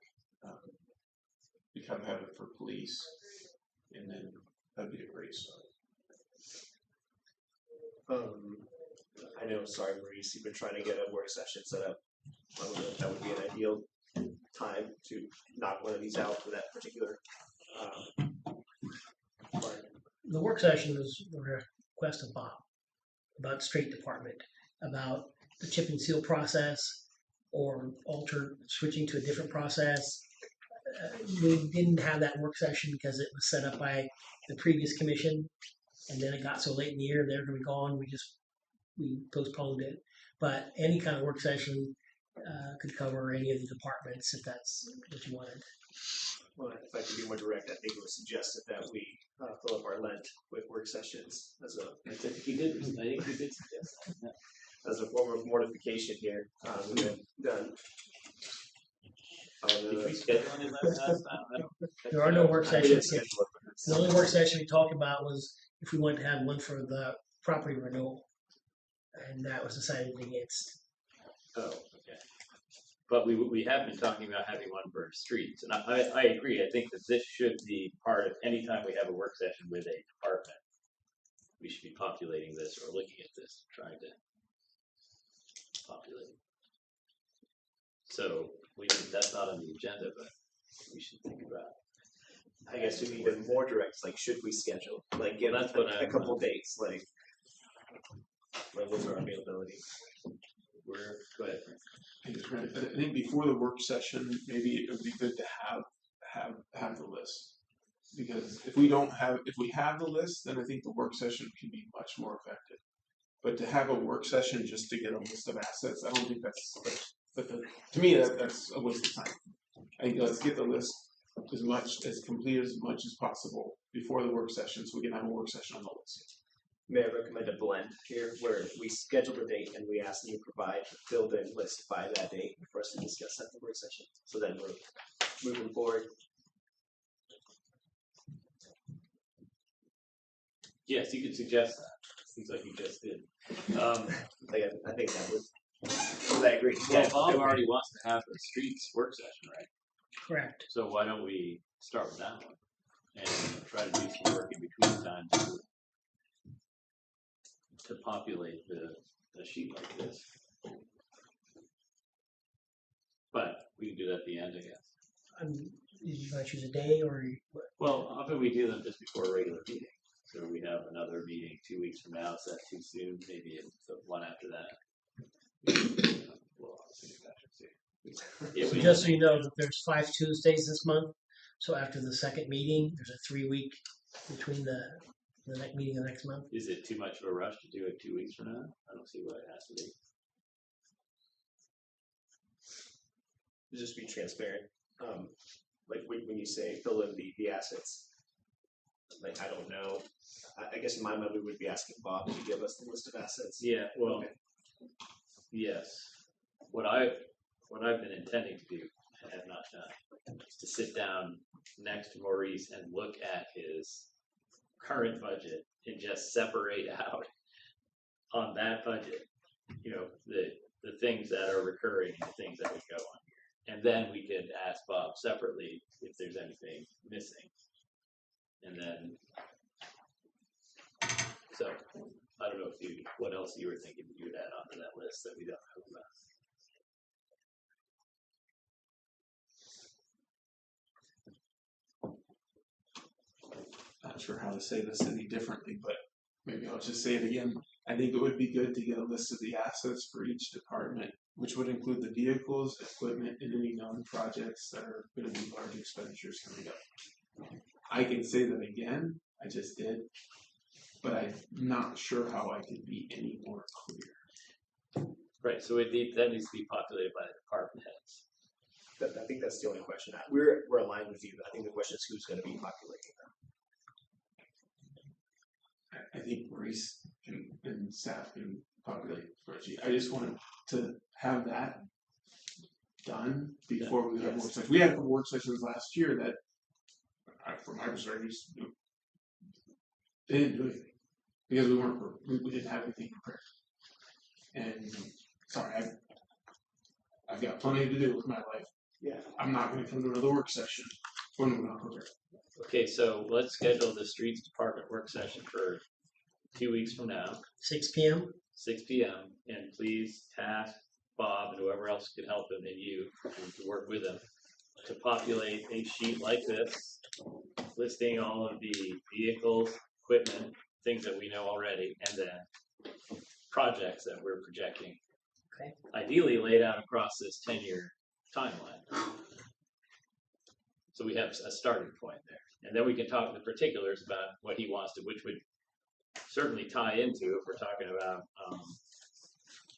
we kind of have it for police, and then that'd be a great start. I know, sorry, Maurice, you've been trying to get a work session set up. I don't know if that would be an ideal time to knock one of these out for that particular, part. The work session was a request of Bob about street department, about the chip and seal process, or switching to a different process. We didn't have that work session because it was set up by the previous commission, and then it got so late in the year they're going to be gone. We postponed it. But any kind of work session could cover any of the departments if that's what you wanted. Well, if I could be more direct, I think it was suggested that we fill up our Lent with work sessions as a I think you did suggest that. as a form of mortification here. We have done. Did we schedule any last time? I don't think There are no work I didn't sessions. schedule it for this. The only work session we talked about was if we wanted to have one for the property renewal, and that was decided against. Oh, okay. But we have been talking about having one for streets, and I agree. I think that this should be part of any time we have a work session with a department. We should be populating this or looking at this, trying to populate. So that's not on the agenda, but we should think about. I guess to be even more direct, like should we schedule, like give That's what a couple dates, like what's our availability? Go ahead, Frank. I think before the work session, maybe it would be good to have the list. Because if we have the list, then I think the work session can be much more effective. But to have a work session just to get a list of assets, I don't think to me that's a waste of time. I think let's get the list as complete as much as possible before the work session, so we can have a work session on the list. May I recommend a blend here where we schedule the date and we ask you to provide a filled-in list by that date for us to discuss at the work session. So then we're moving forward. Yes, you could suggest that. Seems like you just did. I think that would. I agree. Well, Yeah, Bob already wants to have a streets work session, right? Correct. So why don't we start with that one and try to do some work in between time to populate the sheet like this. But we can do that at the end, I guess. You want to choose a day or what? Well, often we do them just before a regular meeting. So we have another meeting 2 weeks from now. Is that too soon? Maybe the one after that. Well, I'll see if I should see. Yeah, So just so you know that there's 5 Tuesdays this month. So after the second meeting, there's a 3-week between the next meeting and the next month. Is it too much of a rush to do it 2 weeks from now? I don't see why it has to be. just be transparent. Like when you say fill in the assets, like I don't know. I guess in my mind we would be asking Bob to give us the list of assets. Yeah, well, Okay. yes. What I've been intending to do, and have not done, is to sit down next to Maurice and look at his current budget and just separate out on that budget, the things that are recurring and the things that would go on here. And then we could ask Bob separately if there's anything missing. And then, so, I don't know what else you were thinking you would add onto that list that we don't know about. Not sure how to say this any differently, but maybe I'll just say it again. I think it would be good to get a list of the assets for each department, which would include the vehicles, equipment, and any known projects that are going to be large expenditures coming up. I can say that again, I just did, but I'm not sure how I could be any more clear. Right, so that needs to be populated by the department heads. I think that's the only question. We're aligned with you. I think the question is who's going to be populating them. I think Maurice and staff can populate the spreadsheet. I just wanted to have that done before we have work sessions. We had work sessions last year that, from my perspective, they didn't do anything because we didn't have anything prepared. And sorry, I've got plenty to do with my life. Yeah. I'm not going to come to another work session when we're not prepared. Okay, so let's schedule the streets department work session for 2 weeks from now. 6 p.m. 6 p.m. And please task Bob and whoever else can help him and you to work with him to populate a sheet like this, listing all of the vehicles, equipment, things that we know already, and then projects that we're projecting. Okay. Ideally laid out across this 10-year timeline. So we have a starting point there. And then we can talk the particulars about what he wants to, which would certainly tie into if we're talking about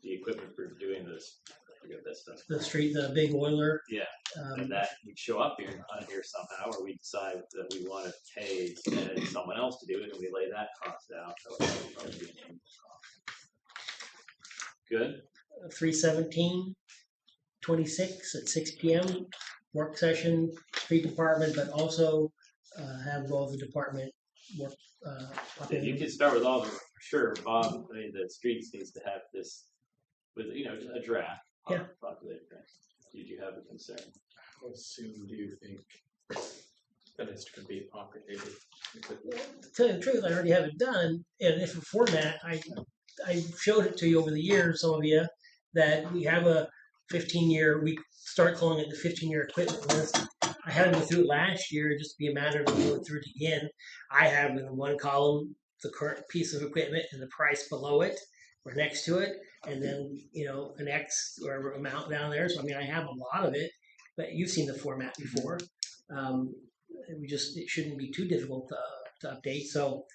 the equipment for doing this. I forget that stuff. The big oiler. Yeah. And that would show up here on here somehow, or we decide that we want to pay someone else to do it, and we lay that cost out. That would probably be an annual cost. Good. 3/17/26 at 6 p.m. work session, street department, but also have all the department work. If you can start with all of them, for sure. Bob, I mean, the streets needs to have this with a draft. Yeah. Populated. Did you have a concern? How soon do you think that it's going to be populated? To tell you the truth, I already have it done in a different format. I showed it to you over the years, some of you, that we have a 15-year, we start calling it the 15-year equipment list. I had to go through it last year just to be a matter of going through it again. I have in one column the current piece of equipment and the price below it or next to it, and then an X or amount down there. So I mean, I have a lot of it, but you've seen the format before. It shouldn't be too difficult to update. So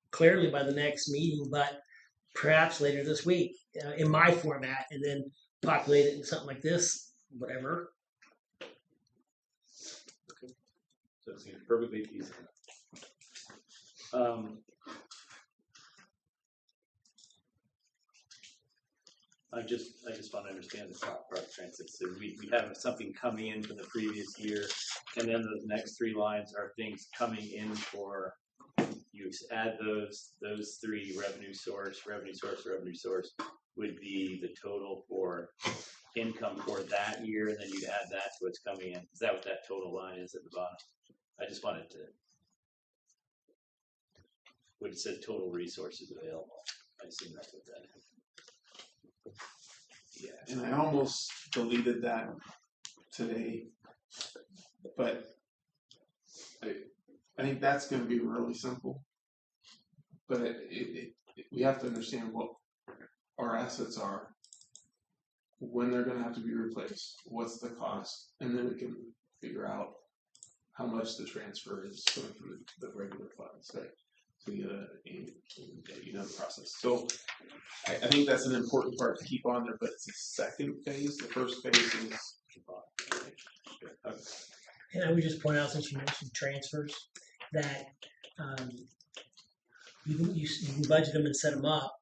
clearly by the next meeting, but perhaps later this week in my format, and then populate it in something like this, whatever. So it seems perfectly feasible. I just want to understand the thought process. So we have something coming in from the previous year, and then those next 3 lines are things coming in for you add those 3 revenue source would be the total for income for that year, and then you'd add that to what's coming in. Is that what that total line is at the bottom? I just wanted to. Would it say total resources available? I assume that's what that is. Yeah, and I almost deleted that today, but I think that's going to be really simple. But we have to understand what our assets are, when they're going to have to be replaced, what's the cost, and then we can figure out how much the transfer is going from the regular funds, right? So the process. So I think that's an important part to keep on there, but it's a second phase. The first phase is. And I would just point out, since you mentioned transfers, that you can budget them and set them up,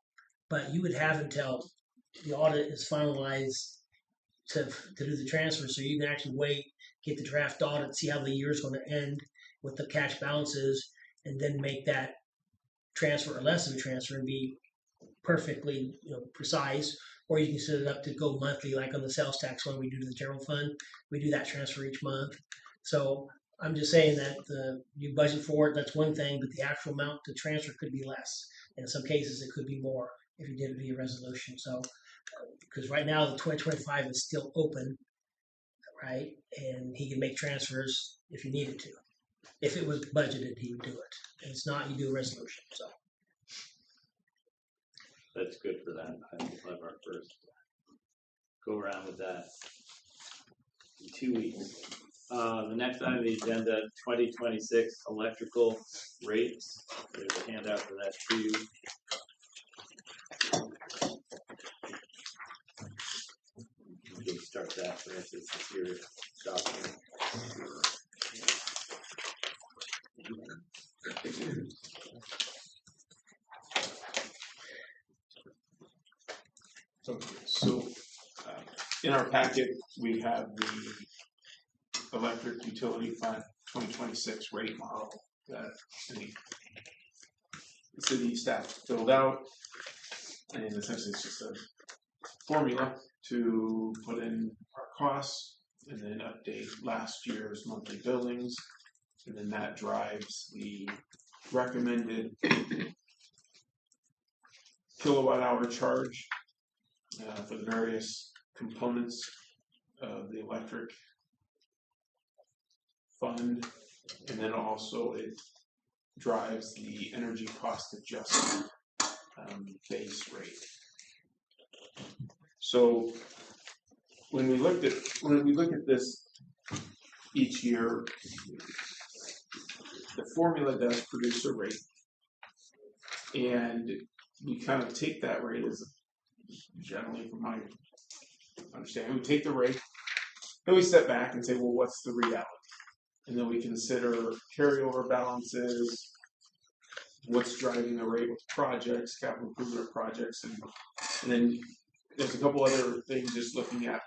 but you would have until the audit is finalized to do the transfer, so you can actually wait, get the draft audit, see how the year is going to end, what the cash balance is, and then make that transfer or less of a transfer and be perfectly precise. Or you can set it up to go monthly, like on the sales tax one we do to the general fund. We do that transfer each month. So I'm just saying that you budget for it, that's one thing, but the actual amount to transfer could be less. In some cases, it could be more if you did it via resolution. So, because right now the 2025 is still open, right? And he can make transfers if he needed to. If it was budgeted, he would do it. And it's not, you do a resolution. So that's good for that. I think we'll have our first go around with that in 2 weeks. The next item on the agenda, 2026 electrical rates. There's a handout for that too. You can start that, for instance, it's your document. So in our packet, we have the electric utility fund 2026 rate model that the city staff filled out, and essentially it's just a formula to put in our costs and then update last year's monthly billings, and then that drives the recommended kilowatt hour charge for the various components of the electric fund, and then also it drives the energy cost adjustment base rate. So when we look at this each year, the formula does produce a rate, and we kind of take that rate as generally, from my understanding, we take the rate, then we step back and say, well, what's the reality? And then we consider carryover balances, what's driving the rate with projects, capital improvement projects, and then there's a couple other things just looking at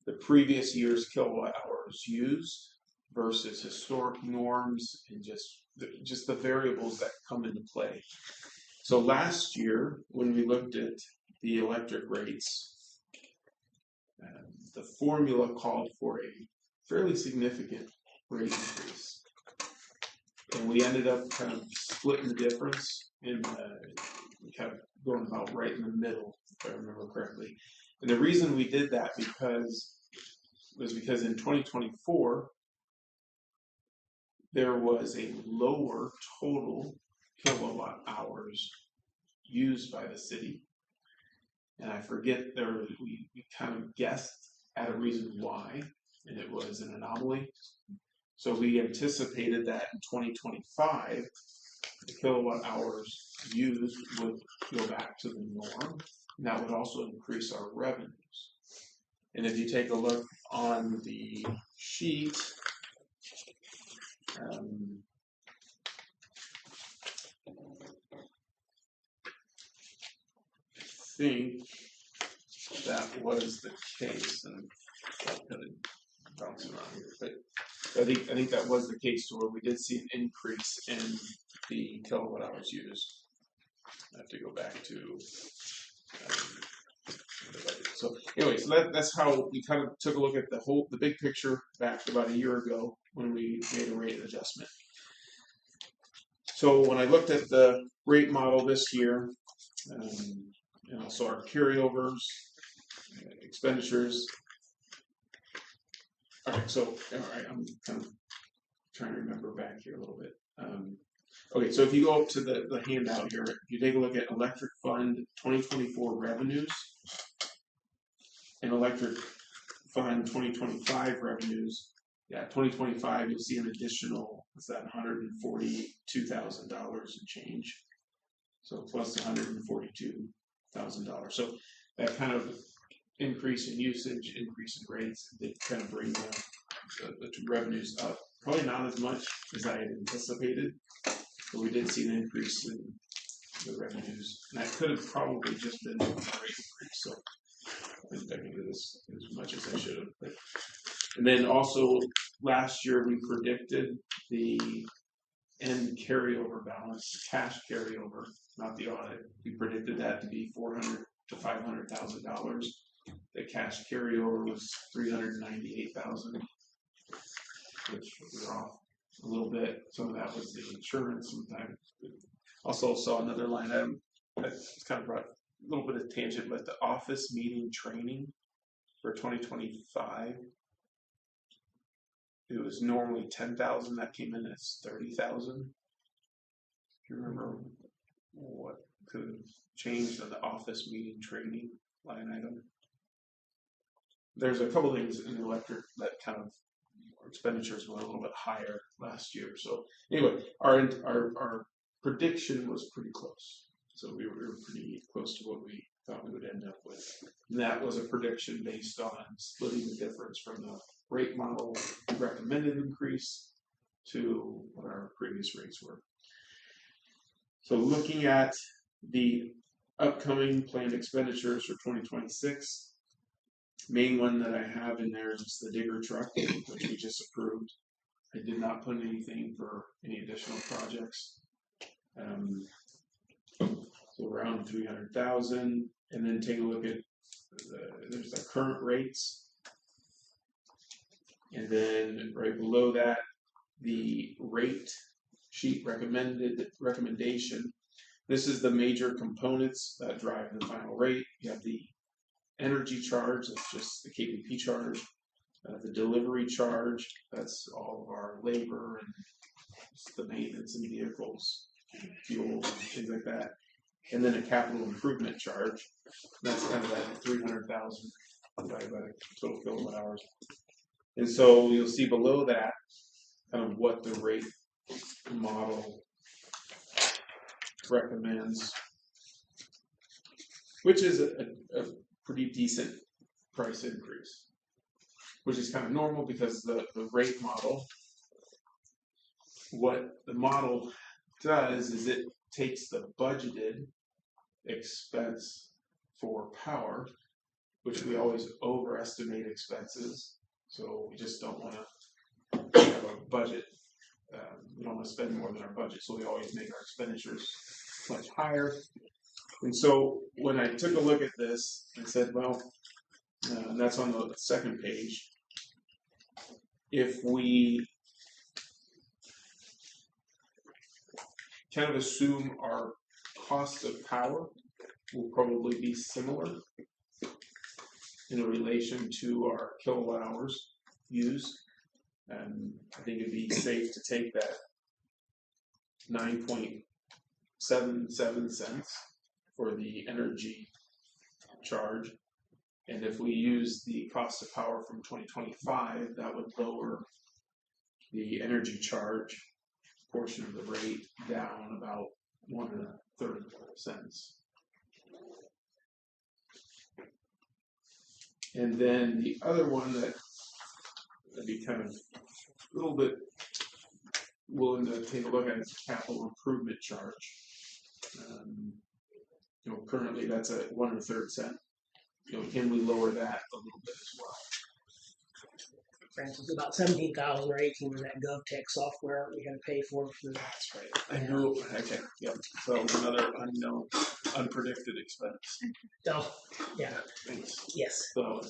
the previous year's kilowatt hours used versus historic norms, and just the variables that come into play. So last year, when we looked at the electric rates, the formula called for a fairly significant rate increase. And we ended up kind of splitting the difference in kind of going about right in the middle, if I remember correctly. And the reason we did that was because in 2024, there was a lower total kilowatt hours used by the city. And I forget, we kind of guessed at a reason why, and it was an anomaly. So we anticipated that in 2025, the kilowatt hours used would go back to the norm, and that would also increase our revenues. And if you take a look on the sheet, I think that was the case, and I'm kind of bouncing around here, but I think that was the case, where we did see an increase in the kilowatt hours used. I have to go back to the budget. So anyway, so that's how we kind of took a look at the big picture back about a year ago when we made a rate adjustment. So when I looked at the rate model this year, and also our carryovers, expenditures. All right, I'm kind of trying to remember back here a little bit. Okay, so if you go up to the handout here, if you take a look at Electric Fund 2024 revenues and Electric Fund 2025 revenues, 2025, you'll see an additional, what's that, $142,000 and change. So plus $142,000. So that kind of increase in usage, increase in rates, did kind of bring the revenues up. Probably not as much as I had anticipated, but we did see an increase in the revenues. And that could have probably just been a rate increase. So I didn't dig into this as much as I should have. And then also last year we predicted the end carryover balance, cash carryover, not the audit. We predicted that to be $400,000 to $500,000. The cash carryover was $398,000, which was off a little bit. Some of that was the insurance. Sometimes also saw another line item that's kind of brought a little bit of tangent, but the office meeting training for 2025. It was normally 10,000. That came in as 30,000. Do you remember what could have changed on the office meeting training line item? There's a couple things in the electric that kind of expenditures were a little bit higher last year. So anyway, our prediction was pretty close. So we were pretty close to what we thought we would end up with. And that was a prediction based on splitting the difference from the rate model recommended increase to what our previous rates were. So looking at the upcoming planned expenditures for 2026, main one that I have in there is the digger truck, which we just approved. I did not put anything for any additional projects. So around 300,000, and then take a look at there's the current rates, and then right below that, the rate sheet recommendation. This is the major components that drive the final rate. You have the energy charge, that's just the KPP charge. The delivery charge, that's all of our labor and the maintenance in vehicles, fuel, and things like that. And then a capital improvement charge. That's kind of that 300,000 divided by the total kilowatt hours. And so you'll see below that kind of what the rate model recommends, which is a pretty decent price increase, which is kind of normal because the rate model, what the model does is it takes the budgeted expense for power, which we always overestimate expenses, so we just don't want to have a budget. We don't want to spend more than our budget, so we always make our expenditures much higher. And so when I took a look at this, I said, well, and that's on the second page. If we kind of assume our cost of power will probably be similar in relation to our kilowatt hours used, and I think it'd be safe to take that 9.77 cents for the energy charge. And if we use the cost of power from 2025, that would lower the energy charge portion of the rate down about 1 1/3 cents. And then the other one that I'd be kind of a little bit willing to take a look at is capital improvement charge. Currently that's at 1 1/3 cent. Can we lower that a little bit as well? Francis, about 17,000 or 18 with that GovTech software we got to pay for that. That's right. I knew. Okay. Yep. So another unknown, unpredicted expense. Oh, yeah. Thanks. Yes. So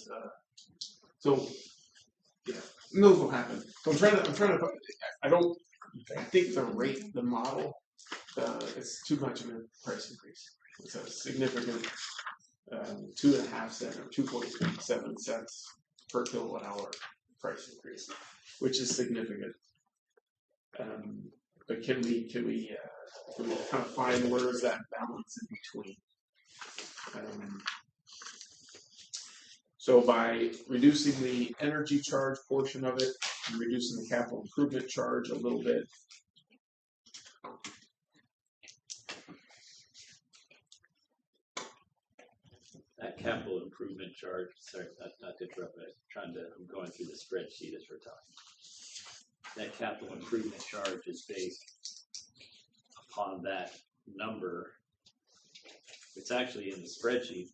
yeah, and those will happen. So I'm trying to. I think the model, it's too much of a price increase. It's a significant 2.5 cent or 2.7 cents per kilowatt hour price increase, which is significant. But can we kind of find where is that balance in between? So by reducing the energy charge portion of it and reducing the capital improvement charge a little bit, That capital improvement charge, sorry, not to interrupt, but I'm going through the spreadsheet as we're talking. That capital improvement charge is based upon that number. It's actually in the spreadsheet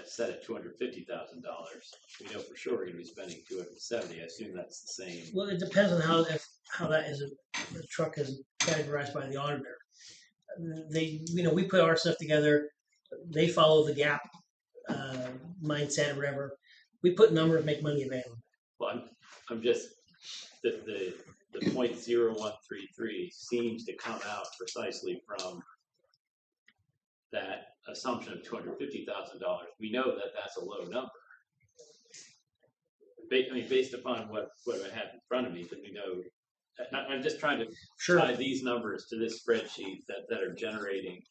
set at $250,000. We know for sure we're going to be spending $270,000. I assume that's the same. Well, it depends on how that is. The truck is categorized by the auditor. We put our stuff together. They follow the gap mindset or whatever. We put numbers, make money available. Well, I'm just the 0.0133 seems to come out precisely from that assumption of $250,000. We know that that's a low number. Based upon what I have in front of me, that we know. I'm just trying to tie these numbers to this spreadsheet that are generating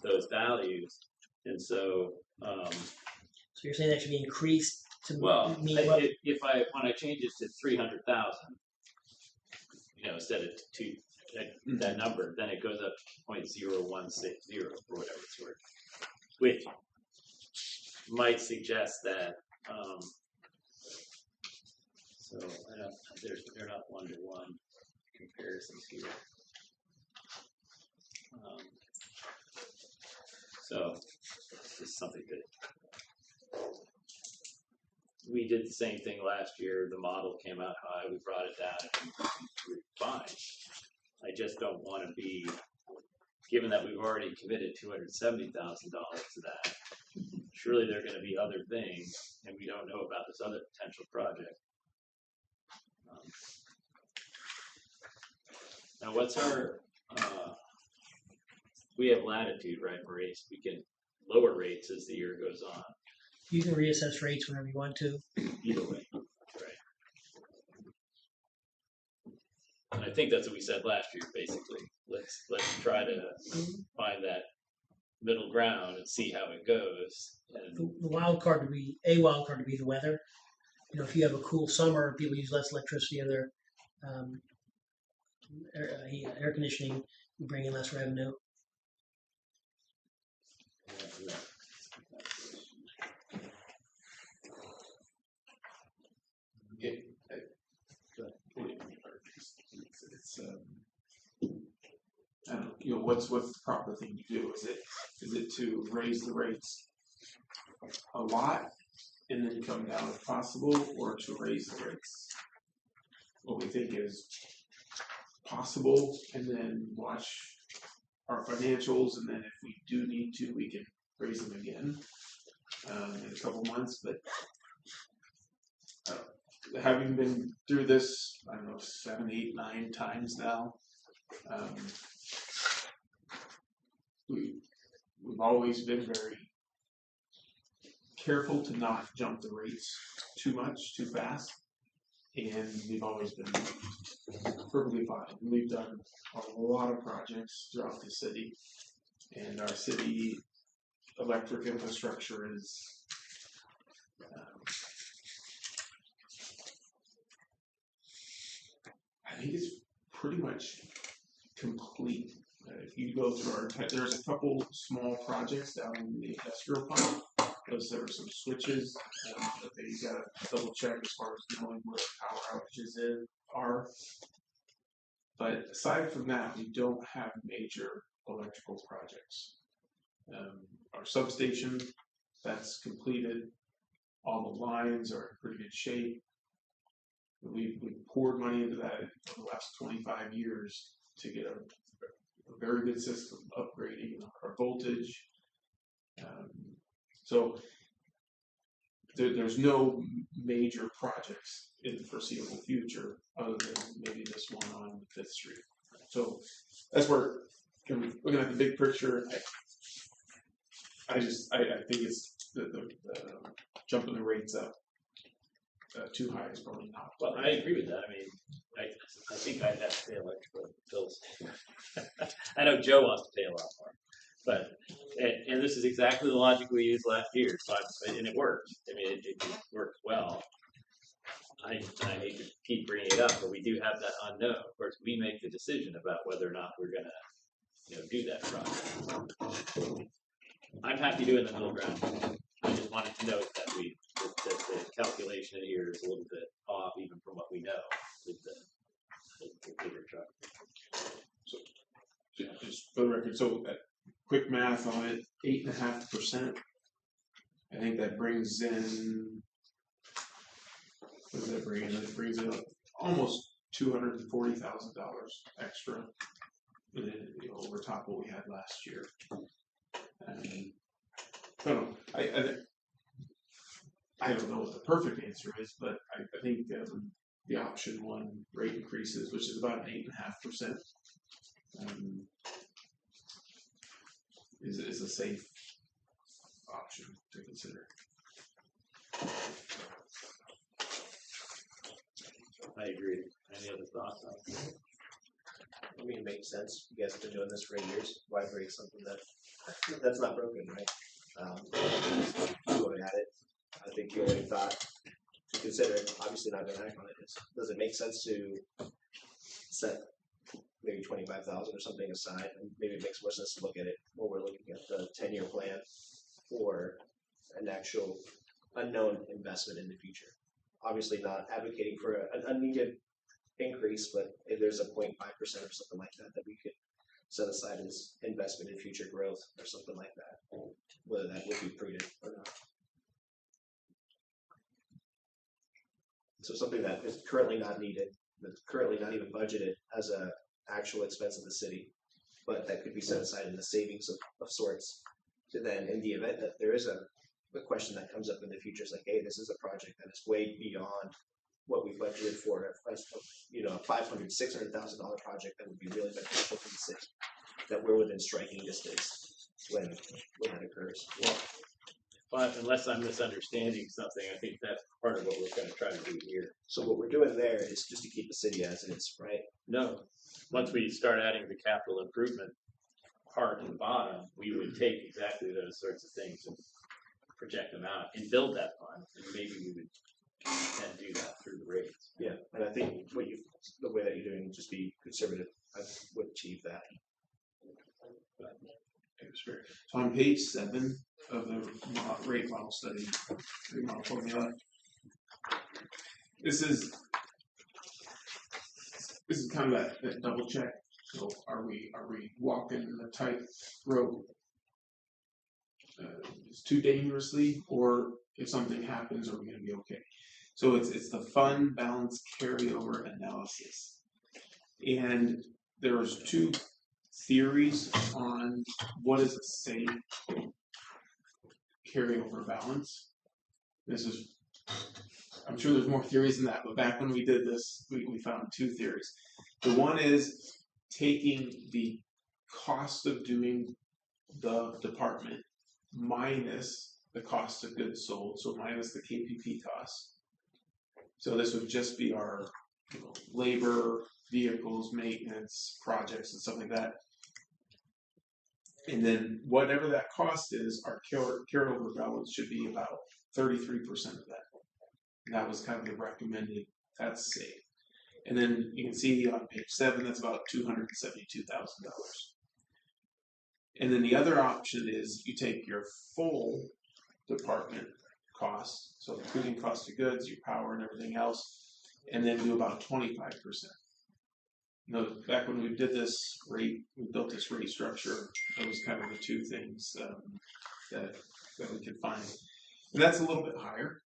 those values, and so. So you're saying that should be increased to mean when what? I change it to 300,000, instead of that number, then it goes up to 0.0160 or whatever it's worth, which might suggest that. So they're not 1-to-1 comparisons here. So this is something that we did the same thing last year. The model came out high. We brought it down. And we're fine. I just don't want to be, given that we've already committed $270,000 to that. Surely there are going to be other things, and we don't know about this other potential project. Now, what's our, we have latitude, right, Maurice? We can lower rates as the year goes on, You can reassess rates whenever you want to. either way, right? And I think that's what we said last year, basically. Let's try to find that middle ground and see how it goes. And The wild card would be the weather. You know, if you have a cool summer, people use less electricity in their air conditioning, you bring in less revenue. Okay. It's I don't know, you know, what's the proper thing to do? Is it to raise the rates a lot and then come down if possible, or to raise the rates what we think is possible and then watch our financials, and then if we do need to, we can raise them again in a couple months. But having been through this, I don't know, 7, 8, 9 times now, we've always been very careful to not jump the rates too much, too fast, and we've always been perfectly fine. We've done a lot of projects throughout the city, and our city electric infrastructure is I think it's pretty much complete. If you go through there's a couple small projects down in the industrial park. There were some switches that you gotta double check as far as knowing where power outages are. But aside from that, we don't have major electrical projects. Our substation, that's completed. All the lines are in pretty good shape. We've poured money into that for the last 25 years to get a very good system, upgrading our voltage. So there's no major projects in the foreseeable future other than maybe this one on Fifth Street. So that's where, looking at the big picture, I think it's the jumping the rates up too high is probably not. well, I agree with that. I mean, I think I'd have to pay electrical bills. I know Joe wants to pay a lot more, but and this is exactly the logic we used last year. So and it worked. I mean, it worked well. I hate to keep bringing it up, but we do have that unknown. Of course, we make the decision about whether or not we're going to, do that project. I'm happy doing the middle ground. I just wanted to note that that the calculation here is a little bit off, even from what we know with the bigger truck. So yeah, just for the record, so that quick math on it, 8.5%. I think that brings in. What does that bring in? It brings in almost $240,000 extra, and then, over top what we had last year. And I don't know. I don't know what the perfect answer is, but I think the option one rate increases, which is about 8.5%, is a safe option to consider. I agree. Any other thoughts on that? I mean, it makes sense. You guys have been doing this for years. Why break something that's not broken, right? Going at it, I think the only thought to consider, obviously not going to act on it, is does it make sense to set maybe 25,000 or something aside, and maybe it makes more sense to look at it when we're looking at the 10-year plan or an actual unknown investment in the future. Obviously not advocating for an unneeded increase, but if there's a 0.5% or something like that we could set aside as investment in future growth or something like that, whether that would be prudent or not. So something that is currently not needed, that's currently not even budgeted as a actual expense of the city, but that could be set aside in the savings of sorts. So then in the event that there is a question that comes up in the future, is like, hey, this is a project that is way beyond what we budgeted for as a $500,000, $600,000 project that would be really beneficial for the city. That we're within striking distance when that occurs. But unless I'm misunderstanding something, I think that's part of what we're gonna try to do here. So what we're doing there is just to keep the city as is, right? No, once we start adding the capital improvement part and bottom, we would take exactly those sorts of things and project them out and build that fund, and maybe we would then do that through the rates. Yeah, and I think the way that you're doing, just be conservative, I would achieve that. So on page 7 of the rate model study, rate model formula, this is kind of that double check. So are we walking the tight rope too dangerously, or if something happens, are we going to be okay? So it's the fund balance carryover analysis, and there's 2 theories on what is a safe carryover balance. I'm sure there's more theories than that, but back when we did this, we found 2 theories. The one is taking the cost of doing the department minus the cost of goods sold, so minus the KPP costs. So this would just be our labor, vehicles, maintenance, projects, and stuff like that. And then whatever that cost is, our carryover balance should be about 33% of that. And that was kind of the recommended, that's safe. And then you can see on page 7, that's about $272,000. And then the other option is you take your full department costs, so including cost of goods, your power and everything else, and then do about 25%. Back when we did this rate, we built this rate structure, that was kind of the 2 things that we could find. And that's a little bit higher.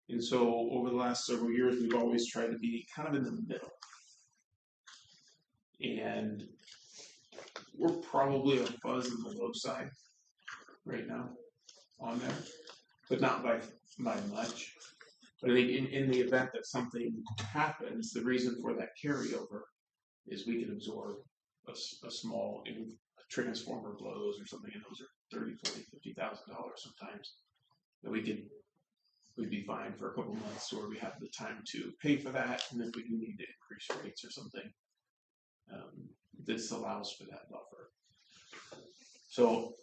And so over the last several years, we've always tried to be kind of in the middle. And we're probably a fuzz on the low side right now on there, but not by much. But I think in the event that something happens, the reason for that carryover is we can absorb a small transformer blows or something, and those are $30,000, $40,000, $50,000 sometimes. That we'd be fine for a couple months, or we have the time to pay for that, and if we do need to increase rates or something, this allows for that buffer. So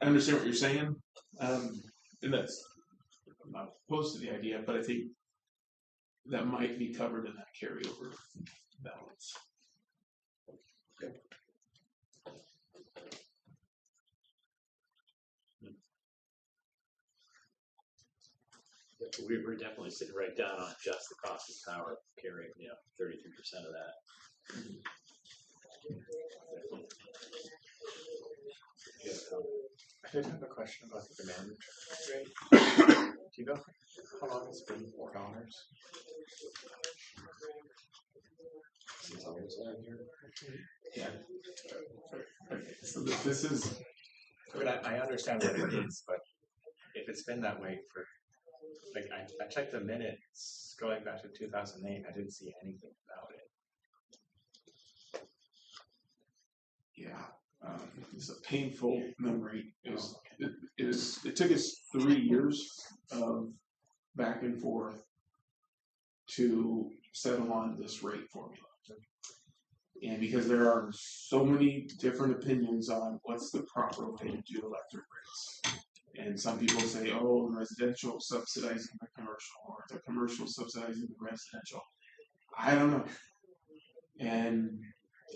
I understand what you're saying, and I'm not opposed to the idea, but I think that might be covered in that carryover balance. Okay. We were definitely sitting right down on just the cost of power, carrying 33% of that. I did have a question about the demand rate. Do you know how long it's been $4? Since I was down here. Yeah. So this is. I mean, I understand what it is, but if it's been that way for, like, I checked the minutes going back to 2008, I didn't see anything about it. Yeah, it's a painful memory. It took us 3 years of back and forth to settle on this rate formula. And because there are so many different opinions on what's the proper way to do electric rates. And some people say, oh, the residential subsidizing the commercial, or the commercial subsidizing the residential. I don't know. And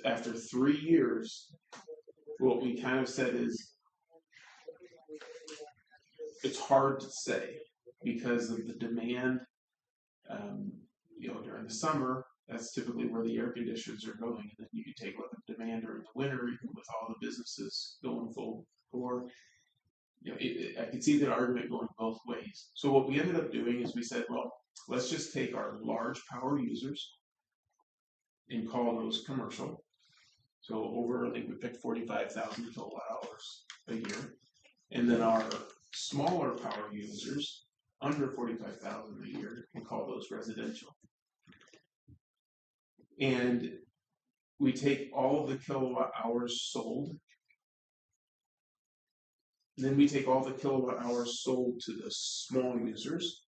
after 3 years, what we kind of said is, it's hard to say because of the demand. During the summer, that's typically where the air conditioners are going, and then you can take what the demand during the winter, even with all the businesses going full bore. I could see that argument going both ways. So what we ended up doing is we said, well, let's just take our large power users and call those commercial. So I think we picked 45,000 kilowatt hours a year. And then our smaller power users, under 45,000 a year and call those residential. And we take all of the kilowatt hours sold. And then we take all the kilowatt hours sold to the small users,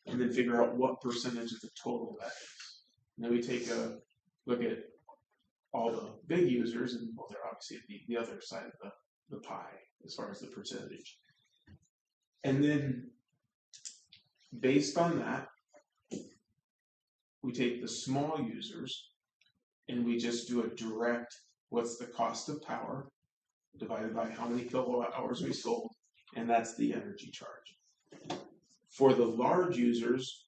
and then figure out what percentage of the total that is. And then we take a look at all the big users, and well, they're obviously the other side of the pie as far as the percentage. And then based on that, we take the small users and we just do a direct, what's the cost of power divided by how many kilowatt hours we sold, and that's the energy charge. For the large users,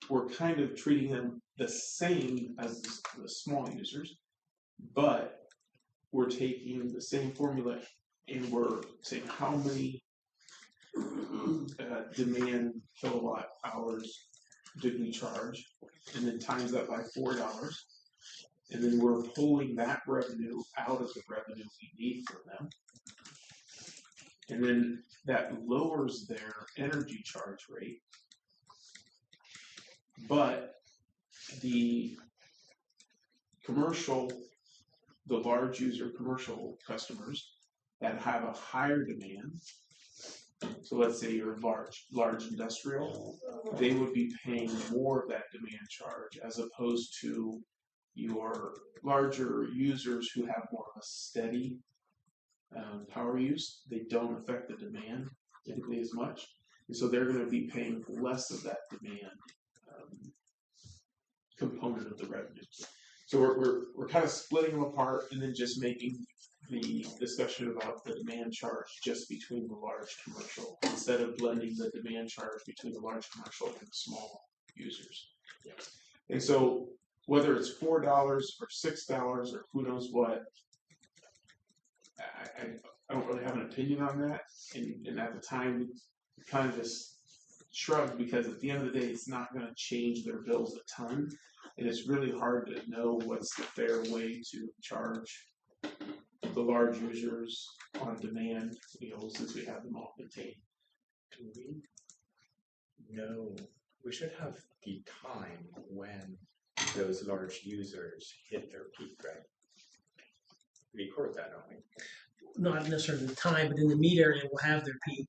we're kind of treating them the same as the small users, but we're taking the same formula and we're saying how many demand kilowatt hours did we charge, and then times that by $4, and then we're pulling that revenue out of the revenue we need from them, and then that lowers their energy charge rate, but the large user commercial customers that have a higher demand, so let's say you're large industrial, they would be paying more of that demand charge as opposed to your larger users who have more of a steady power use. They don't affect the demand typically as much, and so they're going to be paying less of that demand component of the revenue. So we're kind of splitting them apart and then just making the discussion about the demand charge just between the large commercial instead of blending the demand charge between the large commercial and the small users. And so whether it's $4 or $6 or who knows what, I don't really have an opinion on that. And at the time, kind of just shrugged because at the end of the day, it's not going to change their bills a ton. And it's really hard to know what's the fair way to charge the large users on demand, since we have them all contained. Do we know, we should have the time when those large users hit their peak, right? We record that, don't we? Not necessarily the time, but in the meter, it will have their peak.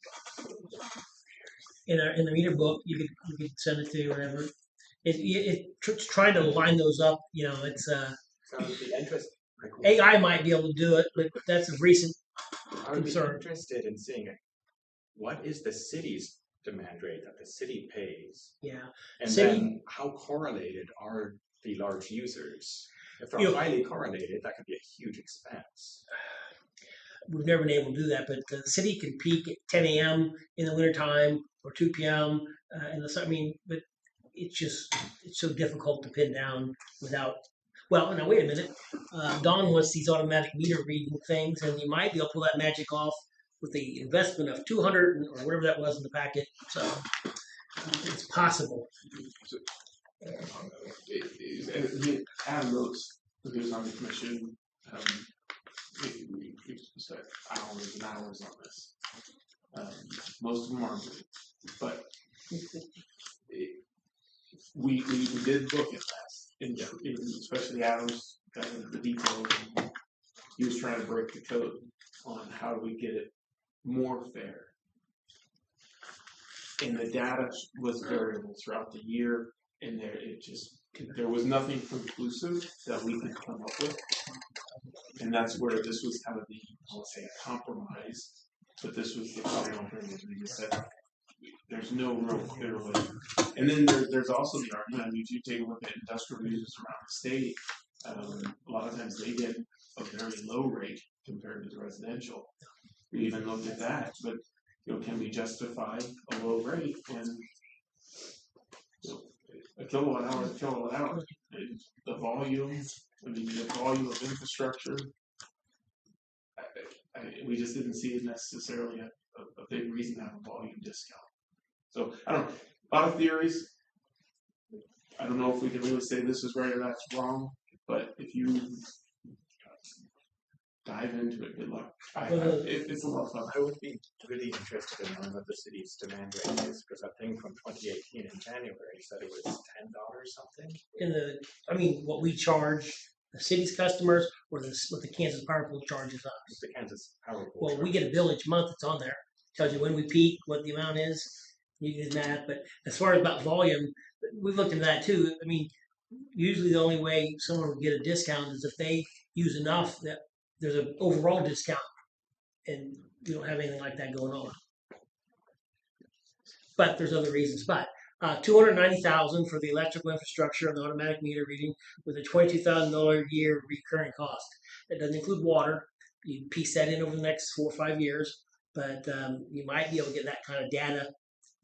In the meter book, you could send it to you, whatever. It's trying to line those up. It's So I would be interested. AI might be able to do it, but that's a recent I would be concern. interested in seeing it. What is the city's demand rate that the city pays? Yeah, And City- then how correlated are the large users? If they're You- highly correlated, that could be a huge expense. we've never been able to do that, but the city can peak at 10 a.m. in the wintertime or 2 p.m. In the summer. But it's so difficult to pin down without. Well, now wait a minute. Don wants these automatic meter reading things, and you might be able to pull that magic off with the investment of 200 or whatever that was in the packet. So it's possible. Adam knows who was on the commission. We spent hours and hours on this. Most of them aren't, but we did look at that, especially Adam's got into the details. He was trying to break the code on how do we get it more fair. And the data was variable throughout the year, and there was nothing conclusive that we could come up with. And that's where this was kind of I would say a compromise, but this was the final thing that we just said. There's no real clear way. And then there's also the argument, if you take a look at industrial users around the state, a lot of times they get a very low rate compared to the residential. We even looked at that, but can we justify a low rate when a kilowatt hour is a kilowatt hour? The volume, the volume of infrastructure, we just didn't see it necessarily a big reason to have a volume discount. So I don't know, a lot of theories. I don't know if we can really say this is right or that's wrong, but if you dive into it. Good luck. It's a lot of fun. I would be really interested in knowing what the city's demand rate is, because that thing from 2018 in January said it was $10 something. I mean, what we charge the city's customers, or what the Kansas Power Pool charges us. It's the Kansas Power Pool. Well, we get a bill each month. It's on there. Tells you when we peak, what the amount is. You can do that. But as far as about volume, we looked into that too. I mean, usually the only way someone would get a discount is if they use enough that there's an overall discount, and we don't have anything like that going on. But there's other reasons. But $290,000 for the electrical infrastructure and the automatic meter reading, with a $22,000 a year recurring cost. That doesn't include water. You piece that in over the next 4 or 5 years, but you might be able to get that kind of data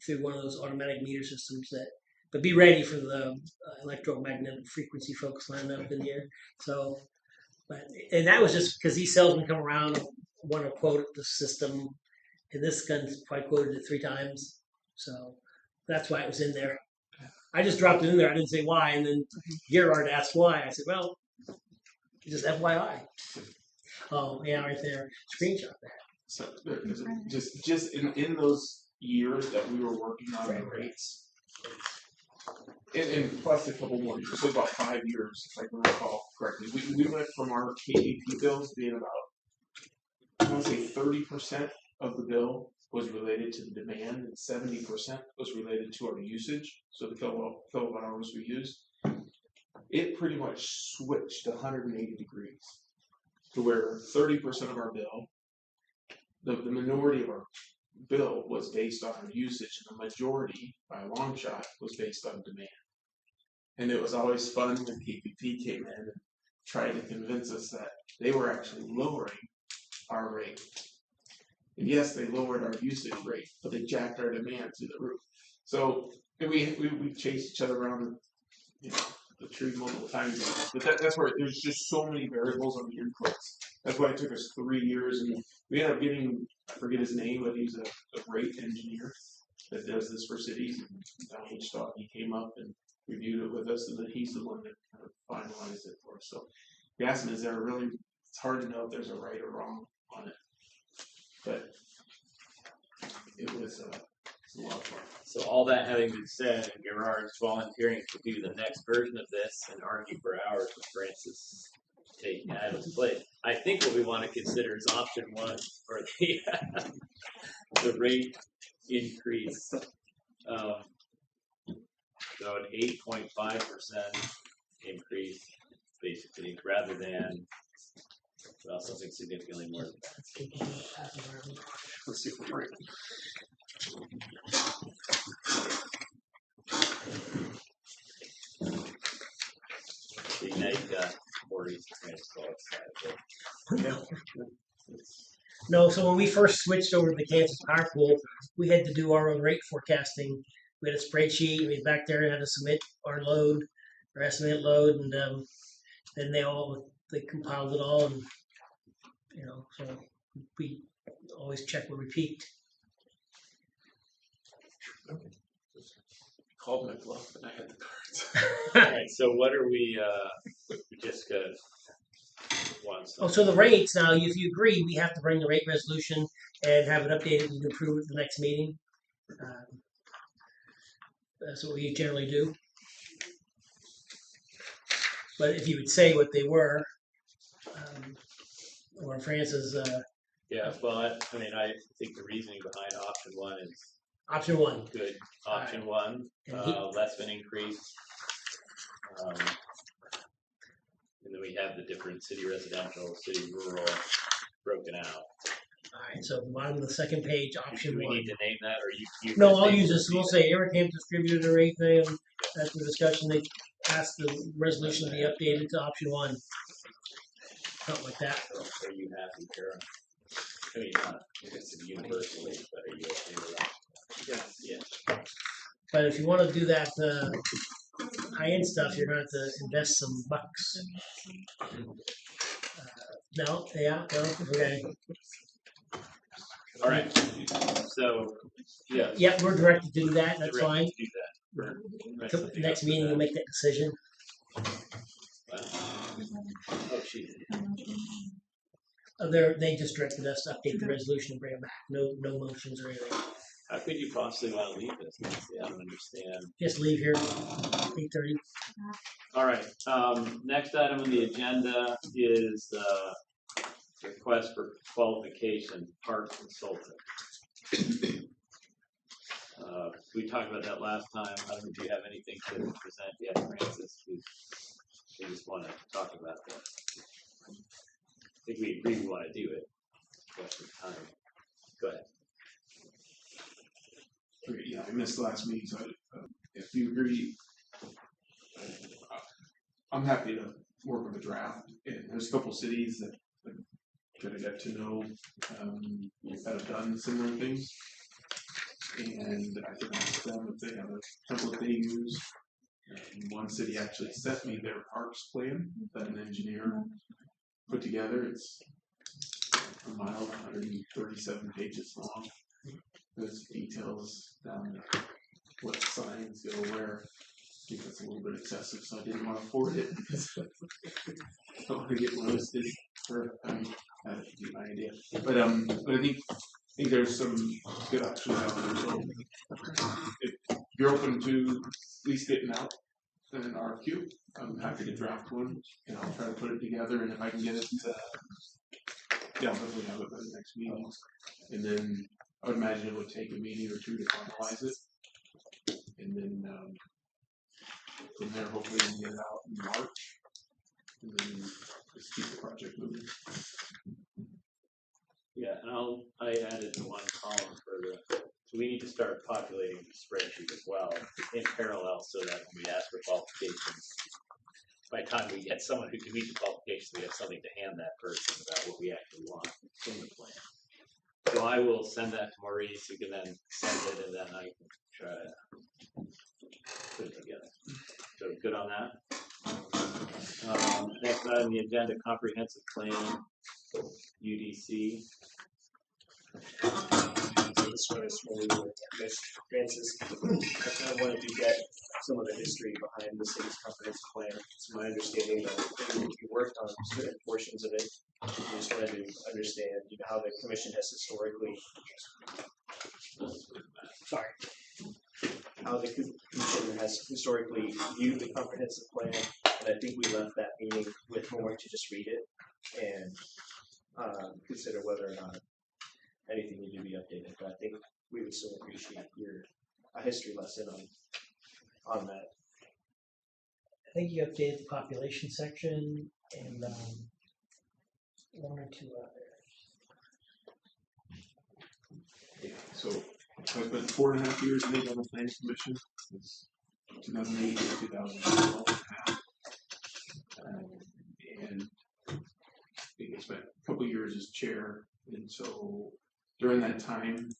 through one of those automatic meter systems. But be ready for the electromagnetic frequency folks lined up in here. So, and that was just because these salesmen come around and want to quote the system, and this gun's probably quoted it 3 times. So that's why it was in there. I just dropped it in there. I didn't say why, and then Gerard asked why. I said, well, just FYI. Oh, yeah, right there. Screenshot that. So just in those years that we were working on the rates, and plus a couple more years, so about 5 years, if I can recall correctly, we went from our KAP bills being about, I want to say 30% of the bill was related to the demand, and 70% was related to our usage, so the kilowatt hours we used. It pretty much switched 180 degrees to where 30% of our bill, the minority of our bill was based on our usage, and the majority, by a long shot, was based on demand. And it was always fun when KPP came in and tried to convince us that they were actually lowering our rate. And yes, they lowered our usage rate, but they jacked our demand through the roof. So we chased each other around, the tree multiple times. But that's where there's just so many variables on the inputs. That's why it took us 3 years, and we ended up getting, I forget his name, but he's a rate engineer that does this for cities. And Don H. thought he came up and reviewed it with us, and then he's the one that kind of finalized it for us. So Gaston, is there really, it's hard to know if there's a right or wrong on it. But it was a lot of fun. So all that having been said, and Gerard's volunteering to do the next version of this and argue for hours with Francis taking Adam's place, I think what we want to consider is option 1 for the rate increase. So an 8.5% increase, basically, rather than something significantly more than that. Let's see if we're right. See, now you've got 40 No, so when we first switched over to the Kansas Power Pool, we had to do our own rate forecasting. We had a spreadsheet. We back there had to submit our load, our estimated load, and then they compiled it all, and so we always check where we peaked. Called my bluff, and I had the cards. All right, so what are we just once? Oh, so the rates now, if you agree, we have to bring the rate resolution and have it updated and approved at the next meeting. That's what we generally do. But if you would say what they were, or Francis. Yeah, well, I think the reasoning behind option 1 is Option 1. good. Option 1, less of an increase. And then we have the different city residential, city rural broken out. All right, so at the bottom of the second page, option Do we 1. need to name that, or you? No, I'll use this. We'll say Eric Ham distributed a rate thing. After the discussion, they asked the resolution to be updated to option 1. Something like that. Are you happy, Karen? I mean, not universally, but are you okay with that? Yeah. But if you want to do that high-end stuff, you're going to have to invest some bucks. No, okay. All right. So, yeah. Yep, we're directed to do that. That's Directed fine. to do that. Right. So the next meeting, we'll make that decision. Oh, she did. They just directed us to update the resolution and bring it back. No motions or anything. How could you possibly want to leave this? Nancy? I don't understand. Just leave here, 8:30. All right, next item on the agenda is, request for qualification, park consultant. We talked about that last time. I don't know if you have anything to present yet, Francis. We just want to talk about that. I think we agree we want to do it. Question of time. Go ahead. Okay, yeah, I missed the last meeting, so if you agree, I'm happy to work with the draft. And there's a couple cities that I get to know that have done similar things. And I can ask them if they have a template they use. And one city actually sent me their parks plan that an engineer put together. It's a mile, 137 pages long. There's details down to what signs go where. I think that's a little bit excessive, so I didn't want to forward it because I don't want to get roasted for that would be my idea. But I think there's some good options out there. So if you're open to at least getting out an RFQ, I'm happy to draft one and I'll try to put it together. And if I can get it, yeah, I'll definitely have it by the next meeting. And then I would imagine it would take a meeting or two to finalize it. And then from there, hopefully we can get it out in March. And then just keep the project moving. Yeah, and I added one column for so we need to start populating the spreadsheet as well in parallel so that when we ask for qualifications, by the time we get someone who can meet the qualifications, we have something to hand that person about what we actually want in the plan. So I will send that to Maurice, who can then send it, and then I can try to put it together. So good on that. Next on the agenda, comprehensive plan, UDC. So this one is really Miss Francis. I kind of wanted to get some of the history behind the city's comprehensive plan. It's my understanding that you worked on certain portions of it. I just wanted to understand, how the commission has historically, how the commission has historically viewed the comprehensive plan. And I think we left that meeting with homework to just read it and consider whether or not anything need to be updated. But I think we would still appreciate a history lesson on that. I think you updated the population section and one or two others. Yeah, so I spent 4.5 years on the planning commission. It's 2008 to 2012 and I think I spent a couple years as chair. And so during that time,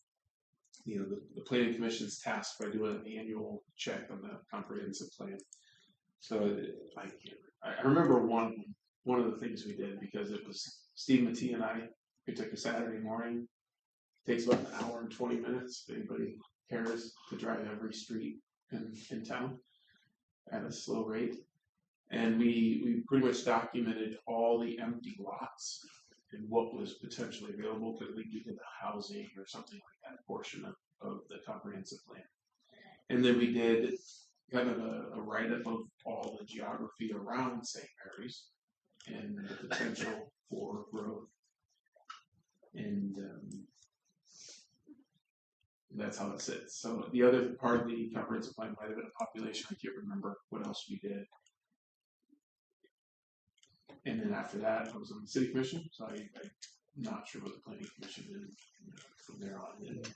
the planning commission is tasked by doing an annual check on the comprehensive plan. So I remember one of the things we did, because it was Steve Matee and I, we took a Saturday morning. It takes about an hour and 20 minutes if anybody cares to drive every street in town at a slow rate. And we pretty much documented all the empty lots and what was potentially available, because we did the housing or something like that portion of the comprehensive plan. And then we did kind of a write-up of all the geography around St. Mary's and the potential for growth. And that's how it sits. So the other part of the comprehensive plan might have been a population. I can't remember what else we did. And then after that, I was on the city commission, so I'm not sure what the planning commission did from there on. And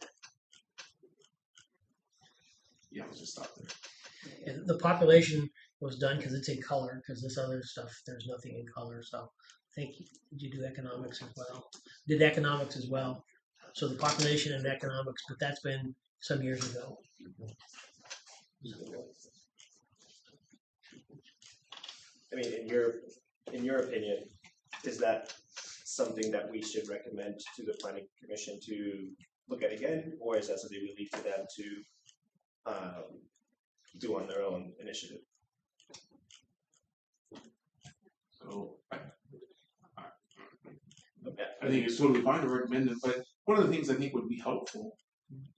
yeah, I'll just stop there. And the population was done because it's in color, because this other stuff, there's nothing in color. So I think you do economics as well. Did economics as well. So the population and economics, but that's been some years ago. I mean, in your opinion, is that something that we should recommend to the planning commission to look at again, or is that something we leave to them to do on their own initiative? So I think it's totally fine to recommend it, but one of the things I think would be helpful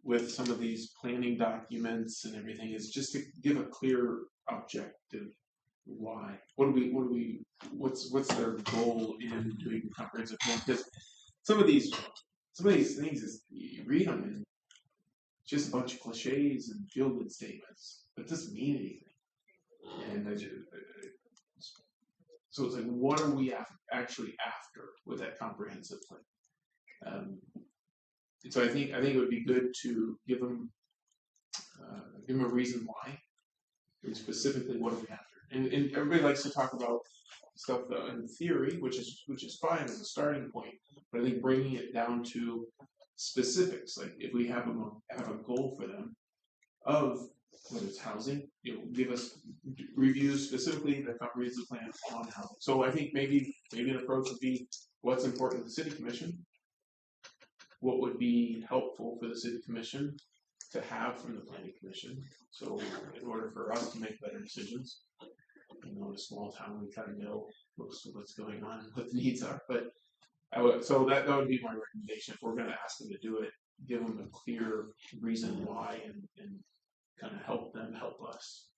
with some of these planning documents and everything is just to give a clear objective why. What's their goal in doing the comprehensive plan? Because some of these things is you read them and just a bunch of cliches and feel good statements, but it doesn't mean anything. And so it's like, what are we actually after with that comprehensive plan? And so I think it would be good to give them a reason why, and specifically what are we after. And everybody likes to talk about stuff in theory, which is fine as a starting point. But I think bringing it down to specifics, like if we have a goal for them of whether it's housing, give us review specifically the comprehensive plan on housing. So I think maybe an approach would be what's important to the city commission, what would be helpful for the city commission to have from the planning commission. So in order for us to make better decisions, in a small town, we kind of know what's going on, what the needs are. But so that would be my recommendation. If we're going to ask them to do it, give them a clear reason why, and kind of help them help us.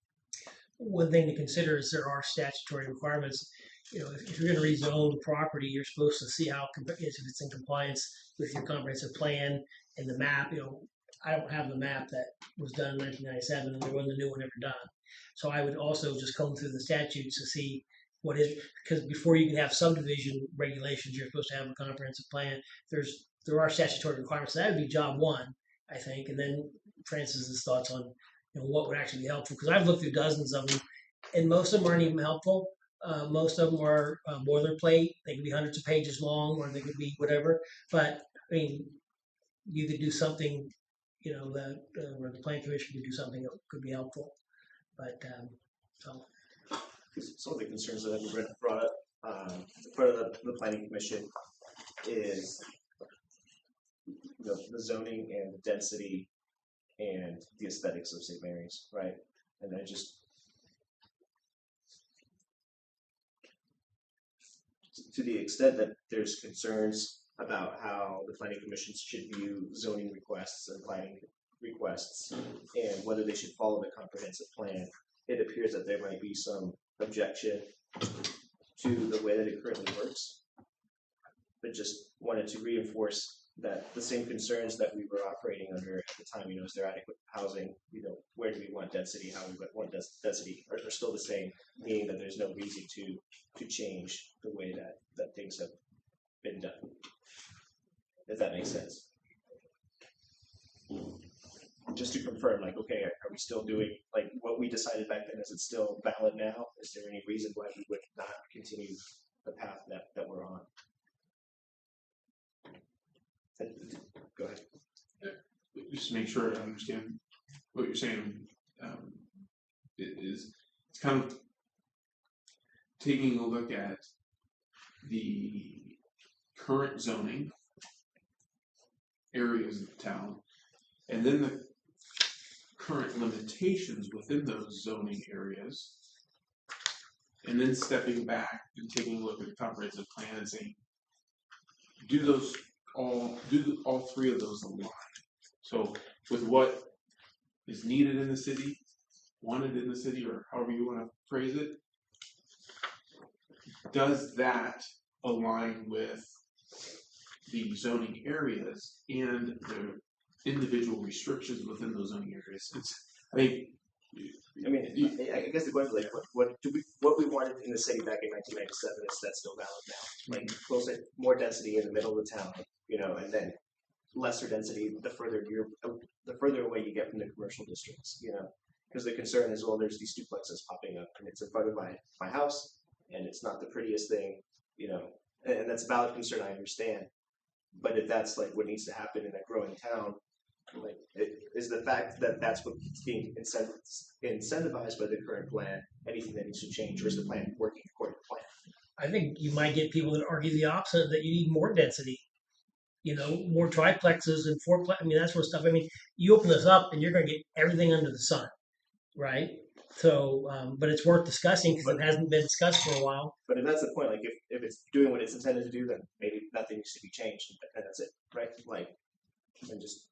One thing to consider is there are statutory requirements. If you're going to rezone property, you're supposed to see how if it's in compliance with your comprehensive plan and the map. I don't have the map that was done in 1997, and there wasn't a new one ever done. So I would also just comb through the statutes to see what is, because before you can have subdivision regulations, you're supposed to have a comprehensive plan. There are statutory requirements. So that would be job one, I think, and then Francis's thoughts on what would actually be helpful. Because I've looked through dozens of them, and most of them aren't even helpful. Most of them are boilerplate. They could be hundreds of pages long, or they could be whatever. But I mean, you could do something, that where the planning commission could do something that could be helpful. But so. Some of the concerns that have been brought up in front of the planning commission is the zoning and the density and the aesthetics of St. Mary's, right? And then just to the extent that there's concerns about how the planning commission should view zoning requests and planning requests and whether they should follow the comprehensive plan, it appears that there might be some objection to the way that it currently works. But just wanted to reinforce that the same concerns that we were operating under at the time, is there adequate housing, where do we want density, how we want density are still the same, meaning that there's no reason to change the way that things have been done. If that makes sense. Just to confirm, okay, are we still doing what we decided back then? Is it still valid now? Is there any reason why we would not continue the path that we're on? Go ahead. Just to make sure I understand what you're saying, it's kind of taking a look at the current zoning areas of the town, and then the current limitations within those zoning areas, and then stepping back and taking a look at the comprehensive plan and saying, do all three of those align? So with what is needed in the city, wanted in the city, or however you want to phrase it, does that align with the zoning areas and the individual restrictions within those zoning areas? I guess the question is what we wanted in the city back in 1997, is that still valid now? Closer, more density in the middle of the town, and then lesser density the further away you get from the commercial districts, because the concern is, there's these duplexes popping up and it's in front of my house and it's not the prettiest thing, and that's a valid concern, I understand. But if that's what needs to happen in a growing town, is the fact that that's what's being incentivized by the current plan anything that needs to change, or is the plan working according to plan? I think you might get people that argue the opposite, that you need more density, more triplexes and fourplex. That sort of stuff. You open this up and you're going to get everything under the sun, right? So, but it's worth discussing because it hasn't been discussed for a while. But if that's the point, like if it's doing what it's intended to do, then maybe nothing needs to be changed, and that's it, right? Like, and just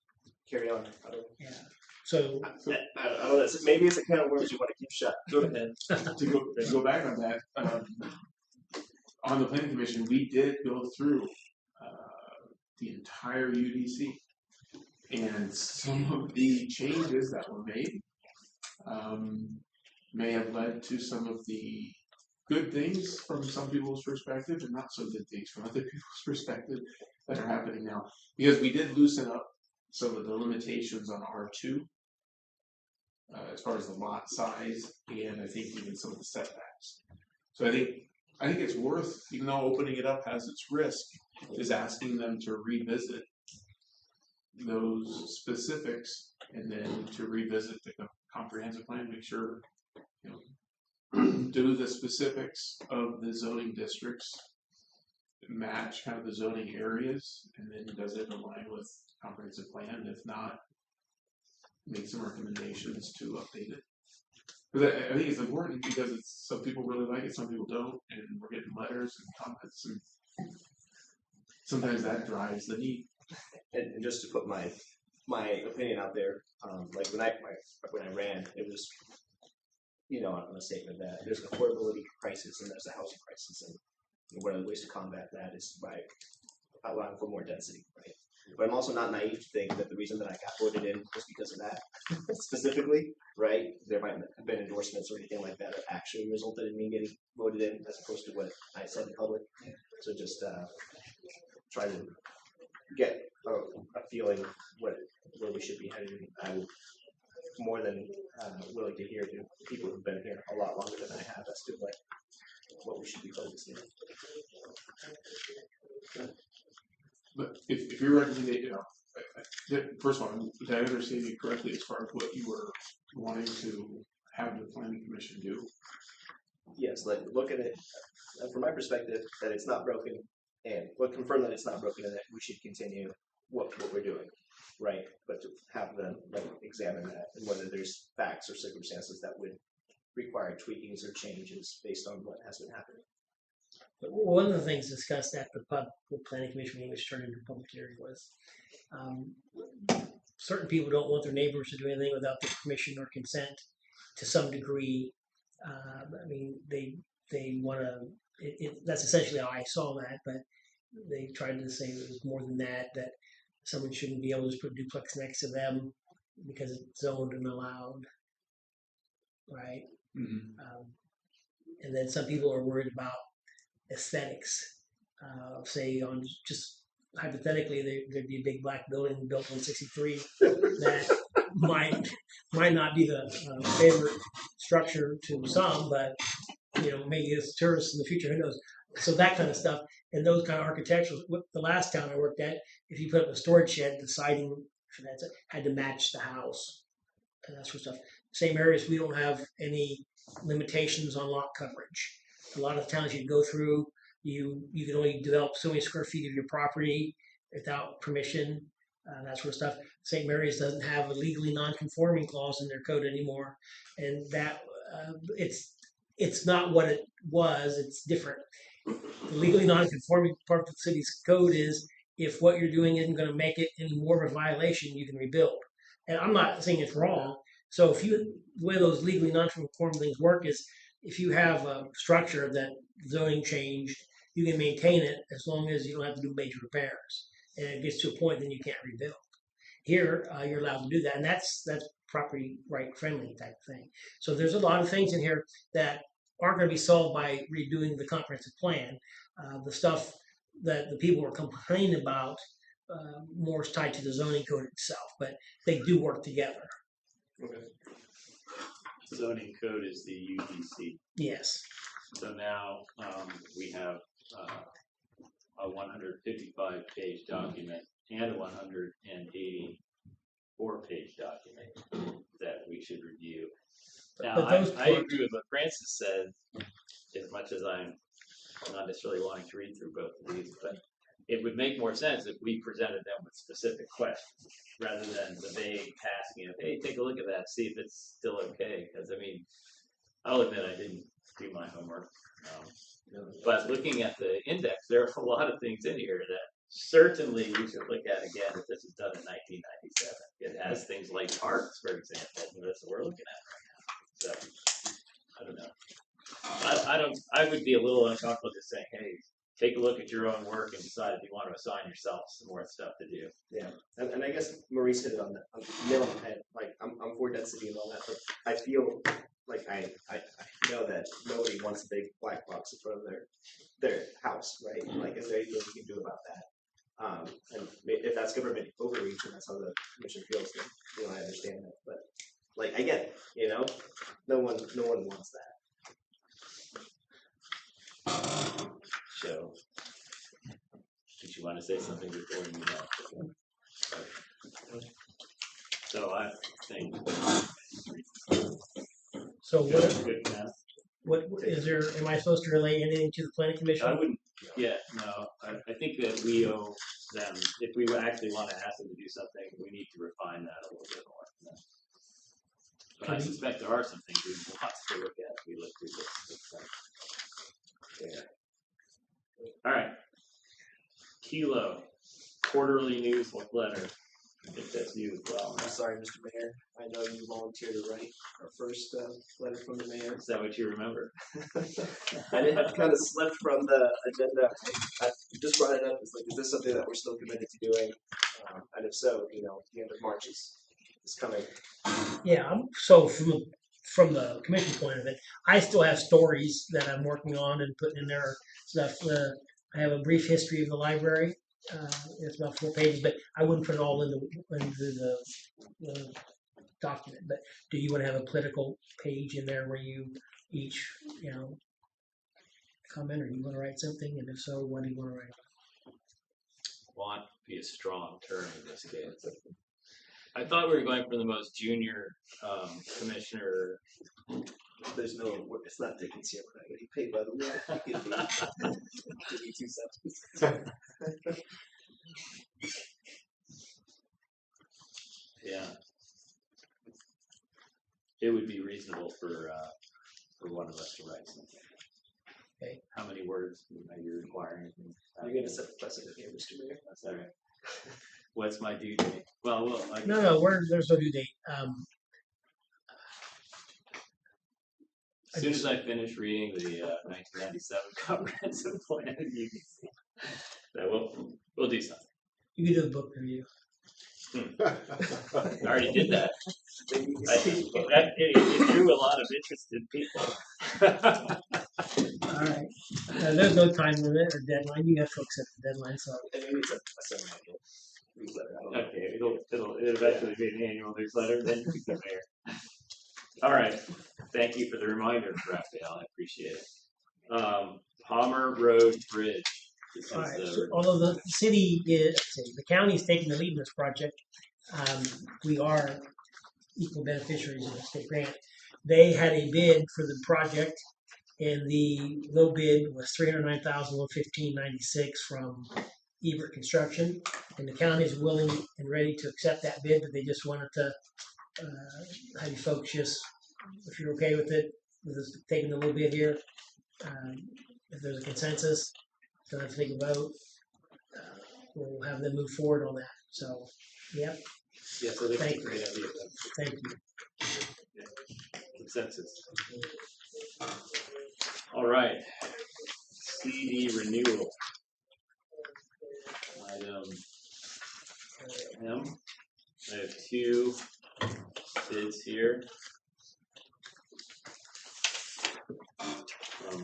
carry on. I don't, Yeah. So I don't know. Maybe it's a can of worms you want to keep shut. Go ahead. To go back on that, on the planning commission, we did go through the entire UDC, and some of the changes that were made may have led to some of the good things from some people's perspective, and not so good things from other people's perspective that are happening now. Because we did loosen up some of the limitations on R2. As far as the lot size, and I think even some of the setbacks. So I think it's worth, even though opening it up has its risk, is asking them to revisit those specifics, and then to revisit the comprehensive plan, make sure, do the specifics of the zoning districts match kind of the zoning areas, and then does it align with comprehensive plan? If not, make some recommendations to update it. Because I think it's important because some people really like it, some people don't, and we're getting letters and comments, and sometimes that drives the need. And just to put my opinion out there, like when I ran, it was, on a statement that there's an affordability crisis and there's a housing crisis, and one of the ways to combat that is by allowing for more density, right? But I'm also not naive to think that the reason that I got voted in was because of that specifically, right? There might have been endorsements or anything like that that actually resulted in me getting voted in, as opposed to what I said in public. So just try to get a feeling where we should be headed. I'm more than willing to hear to people who've been here a lot longer than I have as to what we should be focusing on. But if you're recommending, first of all, did I understand you correctly as far as what you were wanting to have the planning commission do? Yes, like look at it from my perspective that it's not broken, and confirm that it's not broken, and that we should continue what we're doing, right? But to have them examine that and whether there's facts or circumstances that would require tweakings or changes based on what has been happening. one of the things discussed at the planning commission meeting, which turned into a public hearing, was certain people don't want their neighbors to do anything without their permission or consent to some degree. I mean, they want to. That's essentially how I saw that, but they tried to say it was more than that. That someone shouldn't be able to just put a duplex next to them because it's zoned and allowed, right? Mm-hmm. And then some people are worried about aesthetics. Say on just hypothetically, there'd be a big black building built on 63 that might not be the favorite structure to some, but maybe as tourists in the future, who knows? So that kind of stuff and those kind of architectural. The last town I worked at, if you put up a storage shed, the siding for that had to match the house and that sort of stuff. Same areas, we don't have any limitations on lot coverage. A lot of the towns you go through, you can only develop so many square feet of your property without permission, that sort of stuff. St. Mary's doesn't have a legally non-conforming clause in their code anymore, and that it's not what it was. It's different. The legally non-conforming part of the city's code is if what you're doing isn't going to make it any more of a violation, you can rebuild. And I'm not saying it's wrong. So the way those legally non-conforming things work is if you have a structure that zoning changed, you can maintain it as long as you don't have to do major repairs. And it gets to a point, then you can't rebuild. Here, you're allowed to do that, and that's property right friendly type thing. So there's a lot of things in here that aren't going to be solved by redoing the comprehensive plan. The stuff that the people are complaining about more is tied to the zoning code itself, but they do work together. Okay. Zoning code is the UDC. Yes. So now we have a 155-page document and a 184-page document that we should review. Now, I agree with what Francis said, as much as I'm not necessarily wanting to read through both of these, but it would make more sense if we presented them with specific questions rather than the vague asking of, hey, take a look at that, see if it's still okay. Because, I mean, I'll admit I didn't do my homework. But looking at the index, there are a lot of things in here that certainly we should look at again if this was done in 1997. It has things like parks, for example, and that's what we're looking at right now. So, I don't know. I would be a little uncomfortable just saying, hey, take a look at your own work and decide if you want to assign yourself some more stuff to do. Yeah, and I guess Maurice hit it on the nail on the head. Like I'm for density and all that, but I feel like I know that nobody wants a big black box in front of their house, right? Like, is there anything we can do about that? And if that's government overreach and that's how the commission feels, then I understand that. But like I get it, no one wants that. So, did you want to say something before we move on? So I think. So Good math. what is there? Am I supposed to relay anything to the planning commission? I wouldn't. Yeah, no. I think that we owe them. If we actually want to ask them to do something, we need to refine that a little bit more. But I suspect there are some things we want to look at. We look through this. Yeah. All right. Kilo quarterly newsletter. I think that's you as well. I'm sorry, Mr. Mayor. I know you volunteered to write our first letter from the mayor. Is that what you remember? I kind of slipped from the agenda. I just brought it up. It's like, is this something that we're still committed to doing? And if so, the end of March is coming. Yeah. So from the commission point of it, I still have stories that I'm working on and putting in there stuff. I have a brief history of the library. It's about 4 pages, but I wouldn't put it all into the document. But do you want to have a political page in there where you each, comment, or do you want to write something? And if so, what do you want to write? Want to be a strong term in this case. I thought we were going for the most junior commissioner. There's no, it's not Dickens here. We're not getting paid by the word. Give me 2 cents. Yeah. It would be reasonable for one of us to write something. Okay. How many words are you requiring? You're going to set the precedent here, Mr. Mayor. That's all right. What's my due date? Well, No, there's no due date. As soon as I finish reading the 1997 comprehensive plan, you can see that we'll do something. You can do the book review. I already did that. It drew a lot of interested people. All right. There's no time limit or deadline. You got folks at the deadline, so. And maybe it's a semi-annual newsletter. I don't know. Okay, it'll eventually be an annual newsletter, then you can compare. All right. Thank you for the reminder, Raphael. I appreciate it. Palmer Road Bridge. All right. So, although the the county is taking the lead in this project, we are equal beneficiaries of the state grant. They had a bid for the project, and the low bid was $309,115.96 from Ebert Construction, and the county is willing and ready to accept that bid, but they just wanted to have you folks just, if you're okay with it, with us taking the low bid here, if there's a consensus, don't have to take a vote. We'll have them move forward on that. So, yep. Yeah, so that's a great idea. Thank you. Yeah. Consensus. All right. CD renewal. Item M. I have 2 bids here.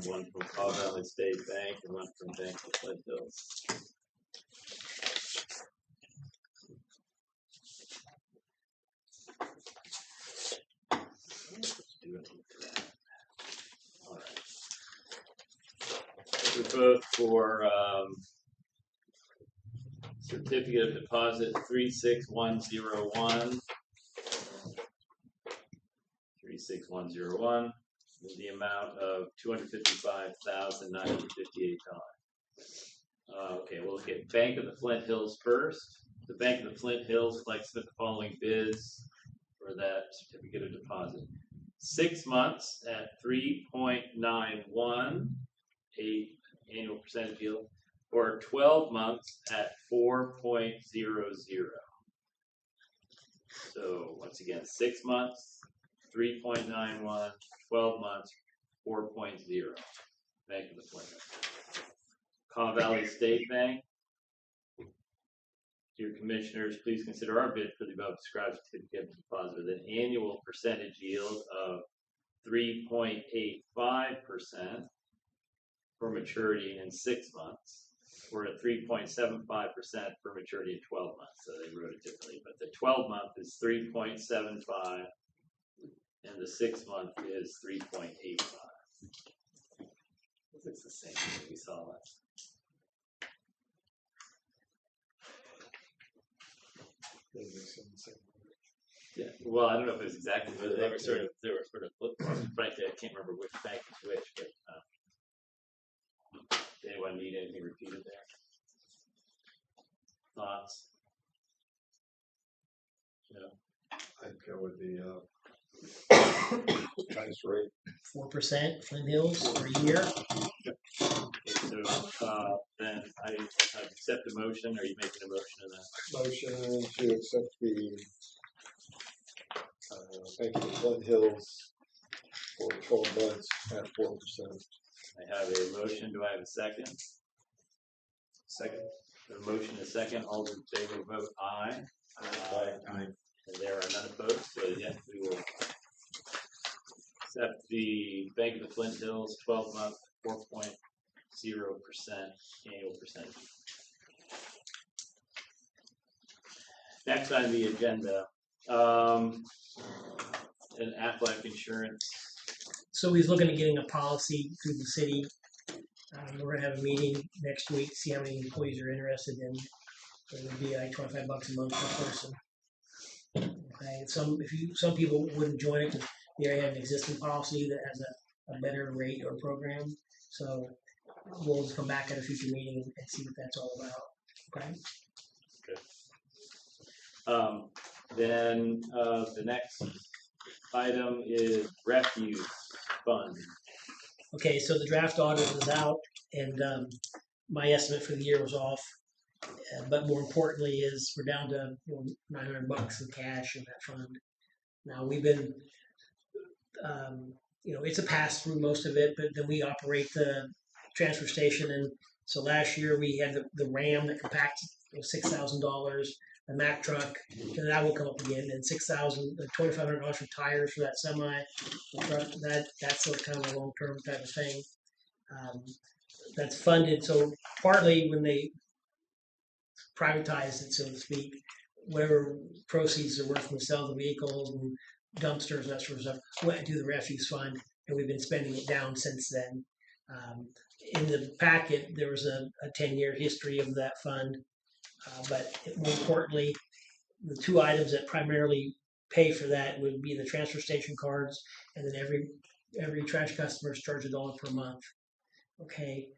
One from Paw Valley State Bank and one from Bank of Flint Hills. All right. We vote for certificate of deposit 36101. 36101. With the amount of $255,958. Okay, we'll look at Bank of the Flint Hills first. The Bank of the Flint Hills would like to submit the following bids for that certificate of deposit. 6 months at 3.91, annual percentage yield, or 12 months at 4.00. So once again, 6 months, 3.91, 12 months, 4.0. Bank of the Flint. Caw Valley State Bank. Dear Commissioners, please consider our bid for the above described certificate of deposit with an annual percentage yield of 3.85% for maturity in 6 months, or at 3.75% for maturity in 12 months. So they wrote it differently, but the 12 month is 3.75 and the 6 month is 3.85. It's the same thing we saw last. Yeah, well, I don't know if it was exactly, but they were sort of frankly, I can't remember which bank is which, but did anyone need anything repeated there? Thoughts? No. I'd go with the highest rate. 4% Flint Hills for a year. Okay, so then I accept the motion. Are you making a motion of that? Motion to accept the Bank of the Flint Hills for 12 months at 4%. I have a motion. Do I have a second? Second. A motion and a second. All those in favor vote aye. Aye. And there are none opposed. So yes, we will accept the Bank of the Flint Hills 12-month 4.0% annual percentage. Next on the agenda, an Aflac Insurance. So he's looking at getting a policy through the city. We're gonna have a meeting next week, see how many employees are interested in. It would be like $25 a month per person. Okay, some people wouldn't join it because they already have an existing policy that has a better rate or program. So we'll just come back at a future meeting and see what that's all about. Okay. Then the next item is refuse fund. Okay, so the draft audit is out, and my estimate for the year was off. But more importantly, is we're down to $900 in cash in that fund. Now we've been, it's a pass through most of it, but then we operate the transfer station, and so last year we had the Ram that compacted $6,000. The Mack truck, and that will come up again, and $2,500 for tires for that semi. The truck, that's a kind of a long-term type of thing. That's funded. So partly when they privatized it, so to speak, whatever proceeds are worth from the sale of the vehicles and dumpsters and that sort of stuff went into the refuse fund, and we've been spending it down since then. In the packet, there was a 10-year history of that fund. But more importantly, the two items that primarily pay for that would be the transfer station cards, and then every trash customer is charged $1 per month. Okay,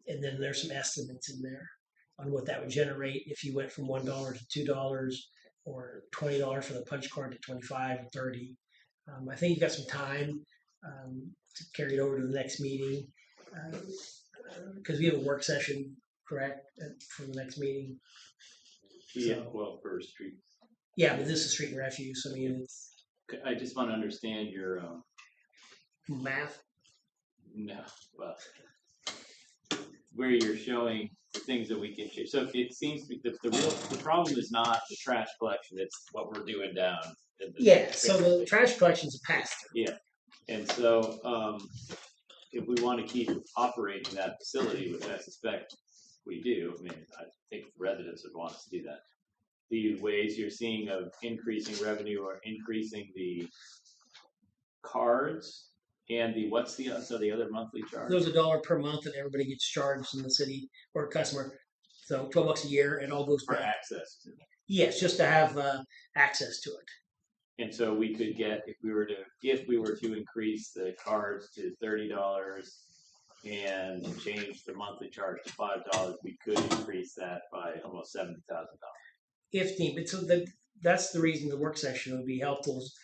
and then there's some estimates in there on what that would generate if you went from $1 to $2, or $20 for the punch card to $25 or $30. I think you've got some time to carry it over to the next meeting because we have a work session. Correct, for the next meeting. Yeah, well, for street. Yeah, but this is street and refuse. I mean, it's I just want to understand your math. No, well, where you're showing the things that we can change. So it seems to be the problem is not the trash collection; it's what we're doing down. Yeah. So the trash collection is a pass through. Yeah, and so if we want to keep operating that facility, which I suspect we do, I mean, I think residents would want us to do that. The ways you're seeing of increasing revenue or increasing the cards and the what's the other monthly charge? There's $1 per month that everybody gets charged in the city or customer. So $12 a year, it all goes for back. access to it. Yes, just to have access to it. And so we could get if we were to increase the cards to $30 and change the monthly charge to $5, we could increase that by almost $70,000. 15, but so that's the reason the work session would be helpful. Is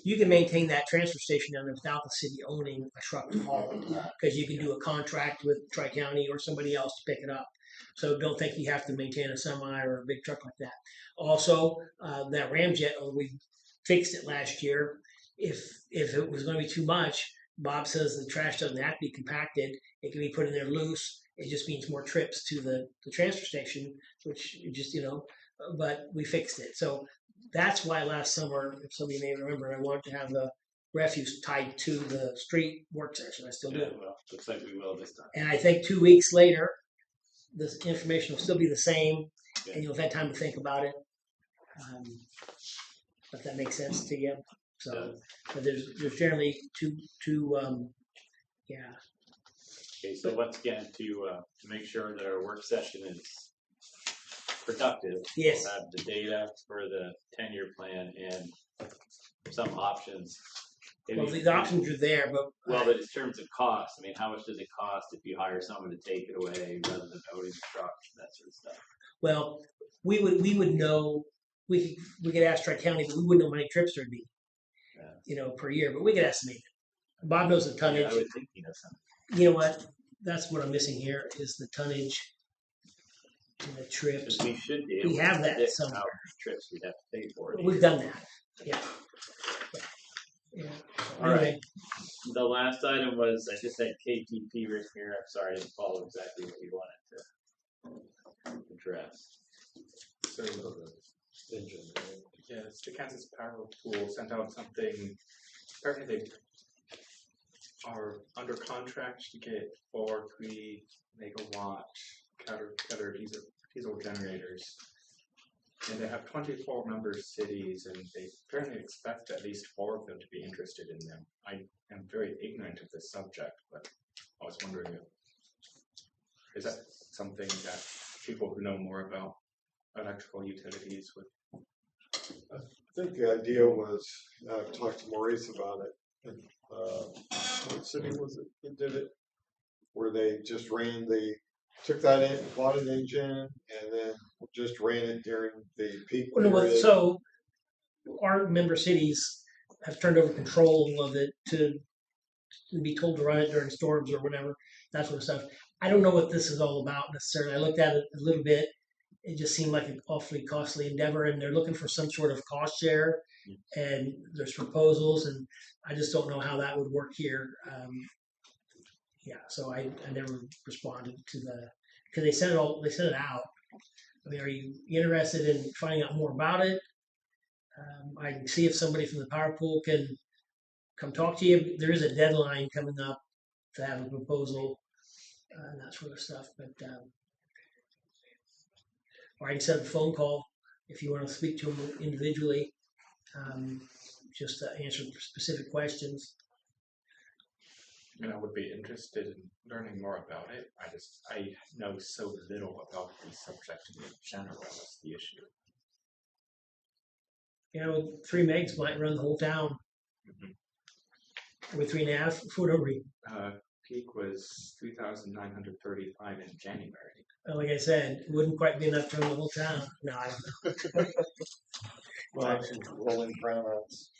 you can maintain that transfer station down there without the city owning a truck to haul it, because you can do a contract with Tri-County or somebody else to pick it up. So don't think you have to maintain a semi or a big truck like that. Also, that Ramjet, we fixed it last year. If it was going to be too much, Bob says the trash doesn't have to be compacted. It can be put in there loose. It just means more trips to the transfer station, which you just, but we fixed it. So that's why last summer, if somebody may remember, I wanted to have the refuse tied to the street work session. I still do. Yeah, well, looks like we will this time. And I think 2 weeks later, this information will still be the same, Yeah. and you'll have had time to think about it. If that makes sense to you. So, but there's generally two yeah. Okay, so once again, to make sure that our work session is productive, Yes. we'll have the data for the 10-year plan and some options. Well, the options are there, but Well, but in terms of cost, I mean, how much does it cost if you hire someone to take it away rather than owning the truck, that sort of stuff? well, we would know. We could ask Tri-County, but we wouldn't know how many trips there'd be, per year. But we could estimate it. Bob knows the tonnage. Yeah, I would think he knows something. You know what? That's what I'm missing here is the tonnage and the trips. We should be We able have to that predict somewhere. how many trips we'd have to pay for it. We've done that. Yeah. All right. Anyway, The last item was, I just had KTP written here. I'm sorry, I didn't follow exactly what you wanted to address. So, yeah, it's the Kansas Power Pool sent out something. Apparently, they are under contract to get 4 3-megawatt Caterpillar diesel generators, and they have 24 member cities, and they apparently expect at least 4 of them to be interested in them. I am very ignorant of this subject, but I was wondering is that something that people who know more about electrical utilities would. I think the idea was, I've talked to Maurice about it, and, what city was it that did it? Where they just took that in, bought an engine, and then just ran it during the peak period. so our member cities have turned over control of it to be told to run it during storms or whatever, that sort of stuff. I don't know what this is all about necessarily. I looked at it a little bit. It just seemed like an awfully costly endeavor, and they're looking for some sort of cost share, and there's proposals, and I just don't know how that would work here. So I never responded to because they sent it out. I mean, are you interested in finding out more about it? I can see if somebody from the power pool can come talk to you. There is a deadline coming up to have a proposal and that sort of stuff, but. Or I can set up a phone call if you want to speak to them individually, just to answer specific questions. I mean, I would be interested in learning more about it. I know so little about the subject in general. That's the issue. 3 megs might run the whole town. With 3.5, whatever. Peak was 3,935 in January. Like I said, it wouldn't quite be enough to run the whole town. No. Well, some rolling brownouts.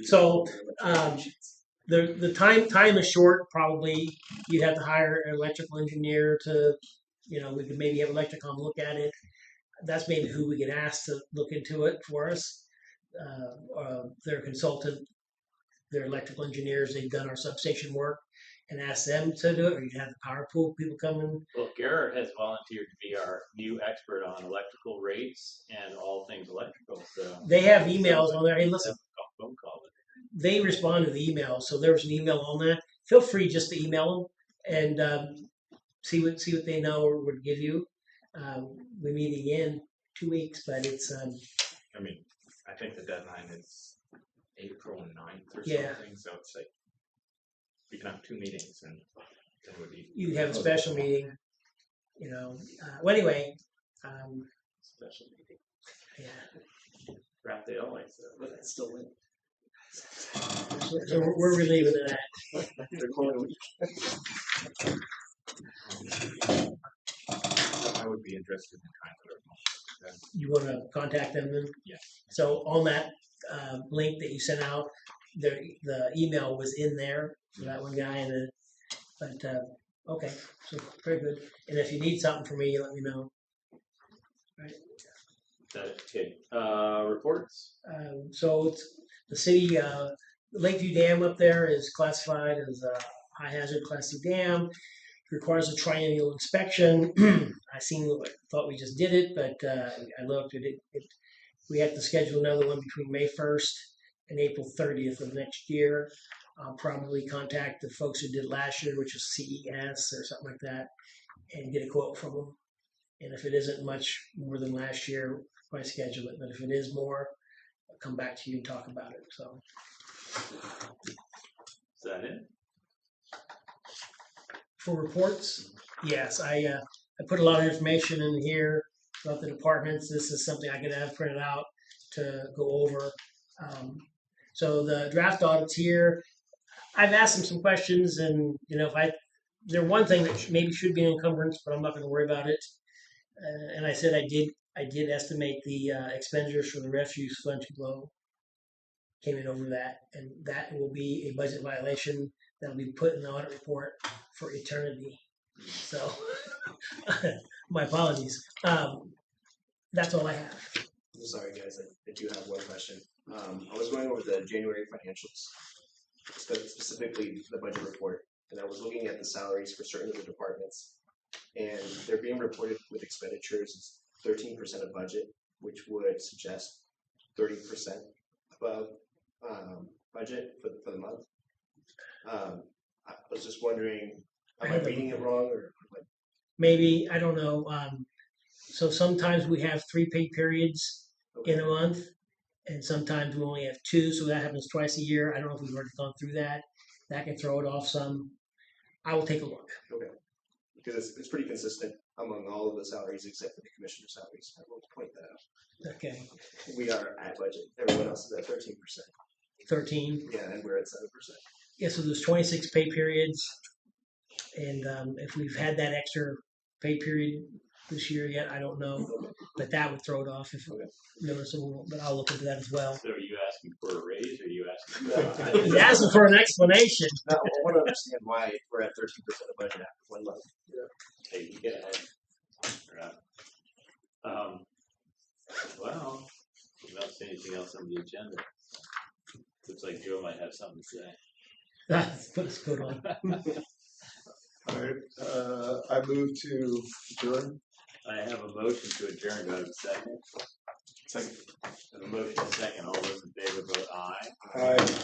So the time is short. Probably you'd have to hire an electrical engineer to, we could maybe have Electricom look at it. That's maybe who we could ask to look into it for us. Their consultant, their electrical engineers, they've done our substation work, and ask them to do it, or you have the power pool people come in. Well, Garrett has volunteered to be our new expert on electrical rates and all things electrical. So They have emails on there. Hey, listen, phone call. they respond to the email, so there was an email on that. Feel free just to email them and see what they know or would give you. We meet again 2 weeks, but it's. I mean, I think the deadline is April 9th or Yeah. something, so it's like we can have 2 meetings and it would be. You have a special meeting, Well, anyway, Special meeting. yeah. Raphael likes that, but it's still in. So we're relieving of that. I would be interested in trying to learn more. You want to contact them then? Yeah. So on that, link that you sent out, the email was in there for that one guy, okay, so very good. And if you need something from me, let me know. Okay, reports? So it's the city, Lakeview Dam up there is classified as a high hazard Class C dam. Requires a triennial inspection. I thought we just did it, but I looked at it. We have to schedule another one between May 1st and April 30th of next year. I'll probably contact the folks who did last year, which is CES or something like that, and get a quote from them. And if it isn't much more than last year, I schedule it. But if it is more, I'll come back to you and talk about it. So. Is that it? For reports, yes, I put a lot of information in here about the departments. This is something I could have printed out to go over. So the draft audit's here. I've asked them some questions, and there's one thing that maybe should be an encumbrance, but I'm not going to worry about it. And I said I did estimate the expenditures for the refuse fund too low. Came in over that, and that will be a budget violation that'll be put in the audit report for eternity. So, my apologies. That's all I have. I'm sorry, guys. I do have one question. I was going over the January financials, specifically the budget report, and I was looking at the salaries for certain of the departments, and they're being reported with expenditures 13% of budget, which would suggest 30% above budget for the month. I was just wondering, am I reading it wrong or what? Maybe, I don't know. So sometimes we have 3 pay periods in a month, and sometimes we only have 2, so that happens twice a year. I don't know if we've already gone through that. That can throw it off some. I will take a look. Okay. Because it's pretty consistent among all of the salaries except for the commissioner salaries. I will point that out. Okay. We are at budget. Everyone else is at 13%. 13. Yeah, and we're at 7%. Yeah, so there's 26 pay periods, and if we've had that extra pay period this year yet, I don't know, but that would throw it off if noticeable. But I'll look into that as well. So are you asking for a raise, or are you asking? He's asking for an explanation. No, I want to understand why we're at 13% of budget after 1 month. Hey, you get ahead. Right. Well, I don't see anything else on the agenda. Looks like Joe might have something to say. Put his coat on. All right, I move to adjourn. I have a motion to adjourn. Do I have a second? Second. I have a motion and a second. All those in favor vote aye. Aye.